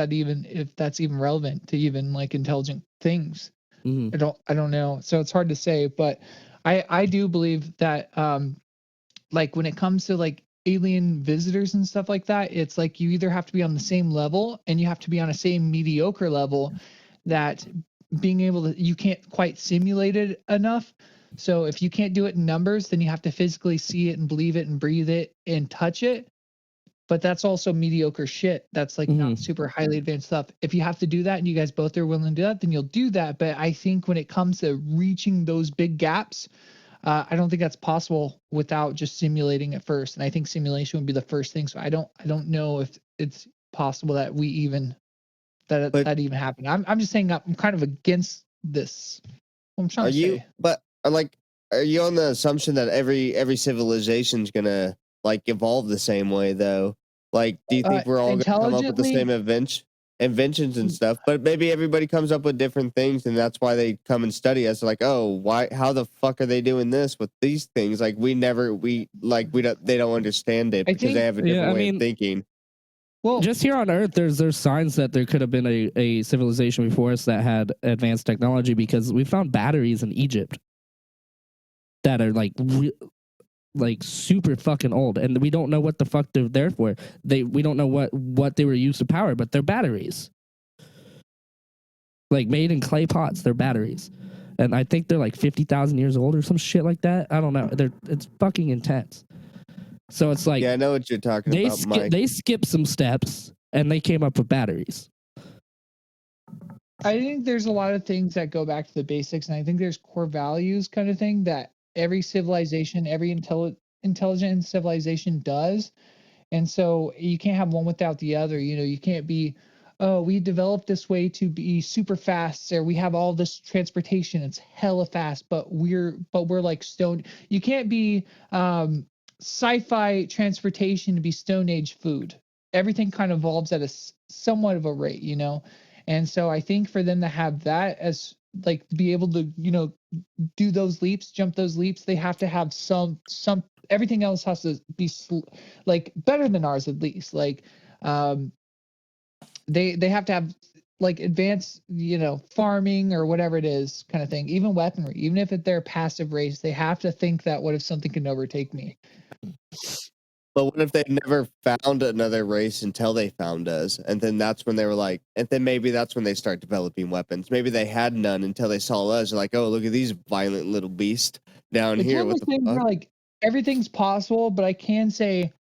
that's even relevant to even like intelligent things. I don't know. So it's hard to say, but I do believe that like when it comes to like alien visitors and stuff like that, it's like you either have to be on the same level and you have to be on a same mediocre level that being able to, you can't quite simulate it enough. So if you can't do it in numbers, then you have to physically see it and believe it and breathe it and touch it. But that's also mediocre shit. That's like not super highly advanced stuff. If you have to do that and you guys both are willing to do that, then you'll do that. But I think when it comes to reaching those big gaps, I don't think that's possible without just simulating it first. And I think simulation would be the first thing. So I don't know if it's possible that we even that even happened. I'm just saying I'm kind of against this. I'm trying to say. But are you on the assumption that every civilization's gonna like evolve the same way though? Like, do you think we're all gonna come up with the same inventions and stuff? But maybe everybody comes up with different things, and that's why they come and study us. Like, oh, how the fuck are they doing this with these things? Like, they don't understand it because they have a different way of thinking. Well, just here on Earth, there's signs that there could have been a civilization before us that had advanced technology, because we found batteries in Egypt that are like super fucking old, and we don't know what the fuck they're there for. We don't know what they were used to power, but they're batteries, like made in clay pots. They're batteries, and I think they're like 50,000 years old or some shit like that. I don't know. It's fucking intense. So it's like, I know what you're talking about, Mike. They skipped some steps and they came up with batteries. I think there's a lot of things that go back to the basics, and I think there's core values kind of thing that every civilization, every intelligent civilization does. And so you can't have one without the other. You can't be, oh, we developed this way to be super fast, or we have all this transportation, it's hella fast, but we're like stoned. You can't be sci-fi transportation to be Stone Age food. Everything kind of evolves at a somewhat of a rate, And so I think for them to have that as like be able to, do those leaps, jump those leaps, they have to have some everything else has to be like better than ours at least. Like they have to have like advanced, farming or whatever it is kind of thing. Even weaponry, even if they're a passive race, they have to think that what if something can overtake me? But what if they never found another race until they found us? And then that's when they were like, and then maybe that's when they start developing weapons. Maybe they had none until they saw us. They're like, oh, look at these violent little beasts down It's here. one of What those the things fuck? where like everything's possible, but I can say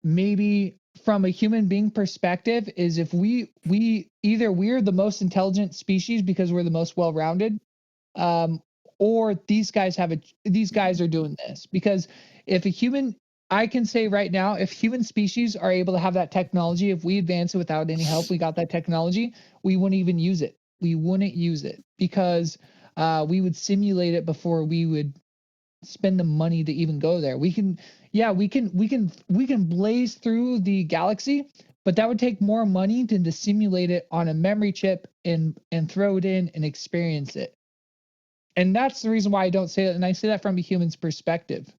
maybe from a human being perspective is if we either we're the most intelligent species because we're the most well-rounded, or these guys are doing this. Because if a human, I can say right now, if human species are able to have that technology, if we advance it without any help, we got that technology, we wouldn't even use it. We wouldn't use it because we would simulate it before we would spend the money to even go there. We can blaze through the galaxy, but that would take more money than to simulate it on a memory chip and throw it in and experience it. And that's the reason why I don't say that. And I say that from a human's perspective.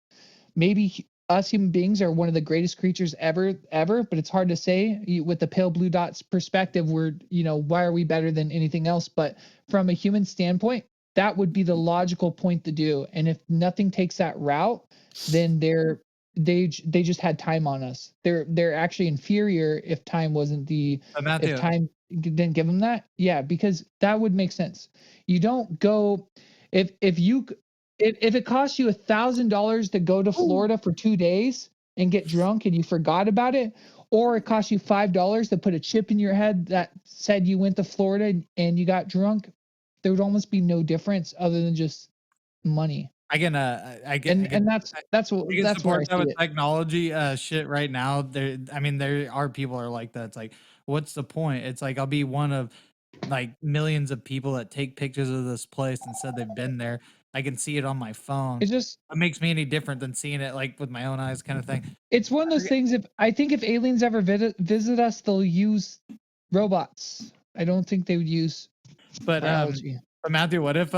Maybe us human beings are one of the greatest creatures ever, but it's hard to say with the pale blue dots perspective. We're, why are we better than anything else? But from a human standpoint, that would be the logical point to do. And if nothing takes that route, then they just had time on us. They're actually inferior if time wasn't if time didn't give them that. Yeah, because that would make sense. You don't go if it costs you $1,000 to go to Florida for 2 days and get drunk and you forgot about it, or it costs you $5 to put a chip in your head that said you went to Florida and you got drunk, there would almost be no difference other than just money. I get, and that's where I see with it. technology shit right now. There are people are like that. It's like, what's the point? It's like I'll be one of like millions of people that take pictures of this place and said they've been there. I can see it on my phone. It's just What makes me any different than seeing it like with my own eyes, kind of thing. It's one of those things. If aliens ever visit us, they'll use robots. I don't think they would use biology. But Matthew, what if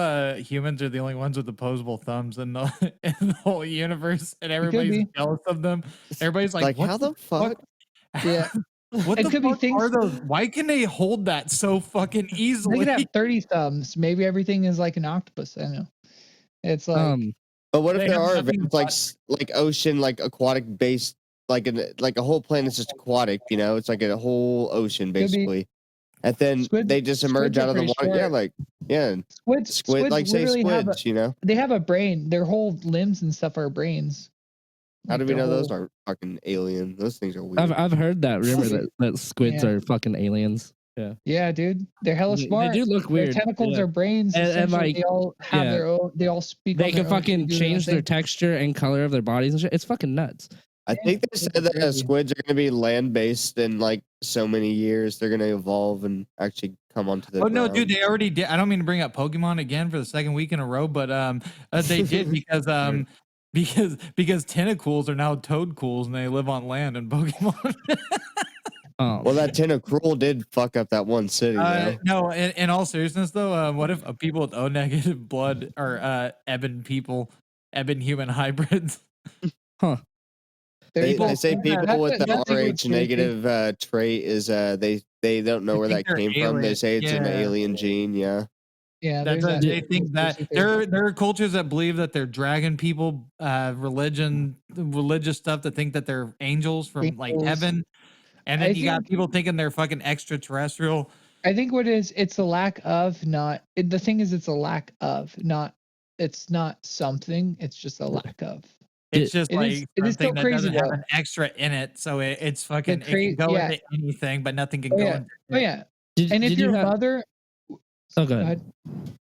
humans are the only ones with opposable thumbs in the in the whole universe, and everybody's jealous of them? Everybody's like, how the fuck? Yeah. What the fuck are those? Why can they hold that so fucking easily? They could have 30 thumbs. Maybe everything is like an octopus. I don't know. It's like, but what if there are events like ocean, like aquatic based, like a whole planet's just aquatic, it's like a whole ocean basically. And then they just emerge out of the water. Short. Yeah, like squid, like say squids, They have a brain. Their whole limbs and stuff are brains. How do we know those aren't fucking alien? Those things are weird. I've heard that rumor that squids are fucking aliens. Yeah. Yeah, dude. They're hella smart. They do look weird. Their tentacles are brains. And like they all have their own. They all speak. They can fucking change their texture and color of their bodies and shit. It's fucking nuts. I think they said that squids are going to be land-based in like so many years. They're going to evolve and actually come onto the ground. No, dude, they already did. I don't mean to bring up Pokemon again for the second week in a row, but they did because tentacles are now toadcools and they live on land in Pokemon. Well, that Tentacruel did fuck up that one city. No, in all seriousness though, what if people with O negative blood are ebon human hybrids? Huh. They say people with the RH negative trait is they don't know where that came from. They say it's an alien gene. Yeah. Yeah, they think that there are cultures that believe that they're dragon people, religious stuff that think that they're angels from like heaven, and then you got people thinking they're fucking extraterrestrial. I think what it's a lack of, not the thing is it's a lack of, not it's not something. It's just a lack of. It's just it is still that crazy. Doesn't have an extra in it, so it's fucking. It can go into anything, but nothing can go into. Oh yeah. And if your mother. Oh, go ahead.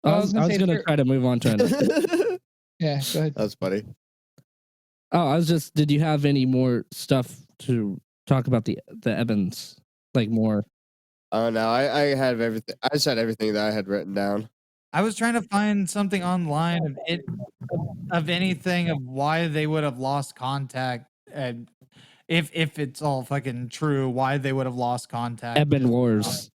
I was gonna try to move on to another. Yeah, go ahead. That's funny. Oh, did you have any more stuff to talk about the Evans, like more? Oh no, I have everything. I said everything that I had written down. I was trying to find something online of anything of why they would have lost contact, and if it's all fucking true, why they would have lost contact. Eben Wars.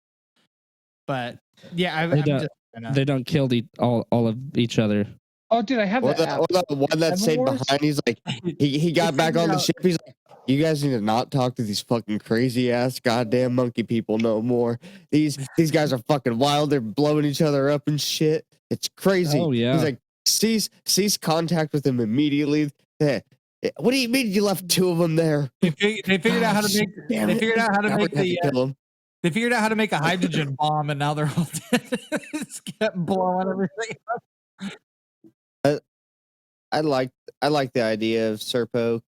But yeah, I'm just they don't kill all of each other. Oh, dude, I have Or that app. the one that stayed behind. He's like, he got back on the ship. He's like, you guys need to not talk to these fucking crazy ass goddamn monkey people no more. These guys are fucking wild. They're blowing each other up and shit. It's crazy. Oh yeah. He's like, cease contact with them immediately. What do you mean you left 2 of them there? They figured out how to make. They figured out how to make the. They figured out how to make a hydrogen bomb, and now they're all dead. It's kept blowing everything up. I like the idea of Serpo.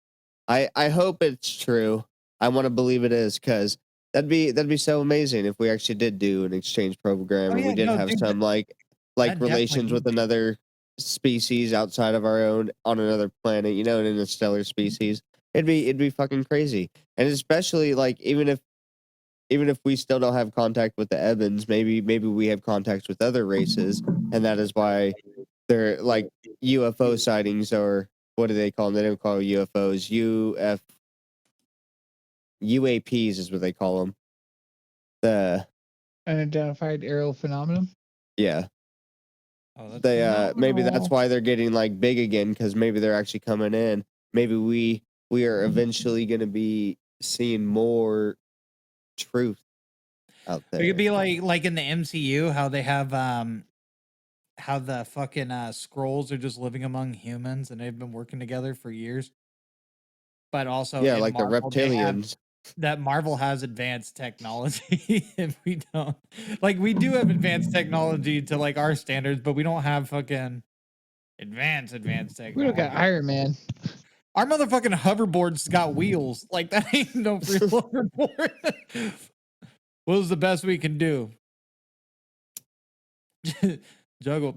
I hope it's true. I want to believe it is, because that'd be so amazing if we actually did do an exchange program and we did have some like relations with another species outside of our own on another planet, in a stellar species. It'd be fucking crazy. And especially like even if we still don't have contact with the Evans, maybe we have contacts with other races, and that is why they're like UFO sightings, or what do they call them? They don't call them UFOs. UAPs is what they call them. The unidentified aerial phenomenon. Yeah. Oh, they maybe that's why they're getting like big again, because maybe they're actually coming in. Maybe we are eventually going to be seeing more truth out there. It could be like in the MCU, how they have how the fucking Skrulls are just living among humans and they've been working together for years. But also, like Marvel, the reptilians. That Marvel has advanced technology and we don't. Like, we do have advanced technology to like our standards, but we don't have fucking advanced technology. We don't got Iron Man. Our motherfucking hoverboard's got wheels. Like, that ain't no real hoverboard. What is the best we can do? Juggle.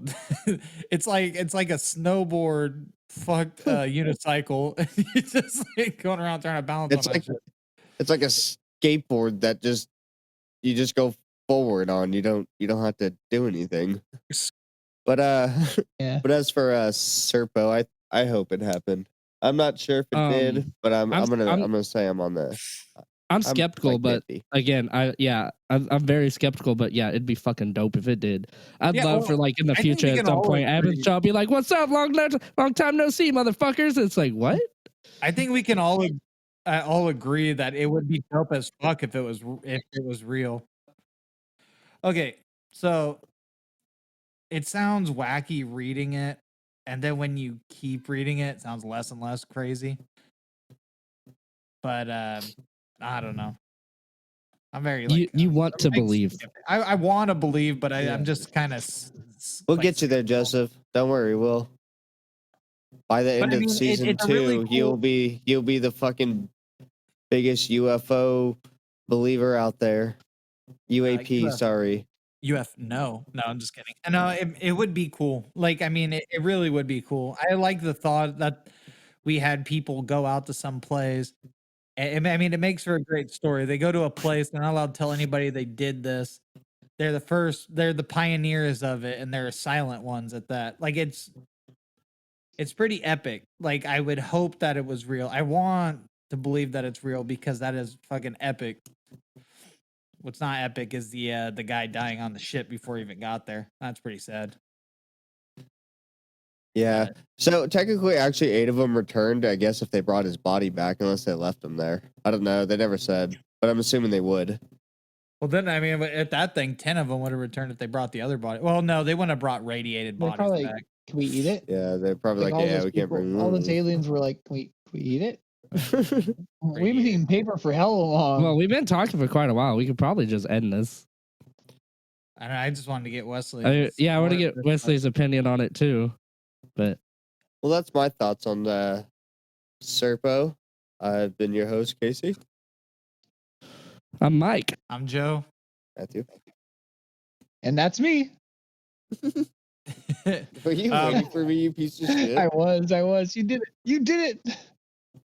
It's like a snowboard fucked unicycle. You just like going around trying to balance. It's like a skateboard that you just go forward on. You don't have to do anything. But yeah. But as for Serpo, I hope it happened. I'm not sure if it did, but I'm gonna say I'm on the. I'm skeptical, but again, I'm very skeptical, but yeah, it'd be fucking dope if it did. I'd love for like in the future at some point, Evans Shaw be like, "What's up? Long time no see, motherfuckers." It's like, what? I think we can all agree that it would be dope as fuck if it was real. Okay, so it sounds wacky reading it, and then when you keep reading it, it sounds less and less crazy. But I don't know. I'm very like you want to believe. I want to believe, but I'm just kind of. We'll get you there, Joseph. Don't worry. We'll. By the end of season 2, really cool... you'll be the fucking biggest UFO believer out there. UAP, sorry. No, I'm just kidding. No, it would be cool. Like, I mean, it really would be cool. I like the thought that we had people go out to some place. I mean, it makes for a great story. They go to a place, they're not allowed to tell anybody they did this. They're the pioneers of it, and they're silent ones at that. Like, it's pretty epic. Like, I would hope that it was real. I want to believe that it's real because that is fucking epic. What's not epic is the guy dying on the ship before he even got there. That's pretty sad. Yeah. So technically, actually, 8 of them returned, I guess, if they brought his body back, unless they left him there. I don't know. They never said, but I'm assuming they would. Well, then, I mean, at that thing, 10 of them would have returned if they brought the other body. Well, no, they wouldn't have brought radiated bodies back. Can we eat it? Yeah, they're probably like yeah, we can't bring all those aliens were like, can we eat it? We've been eating paper for hell long. Well, we've been talking for quite a while. We could probably just end this. I just wanted to get Wesley. I want to get Wesley's opinion on it too. But well, that's my thoughts on the Serpo. I've been your host, Casey. I'm Mike. I'm Joe. Matthew. And that's me. Were you waiting for me, you piece of shit? I was. You did it.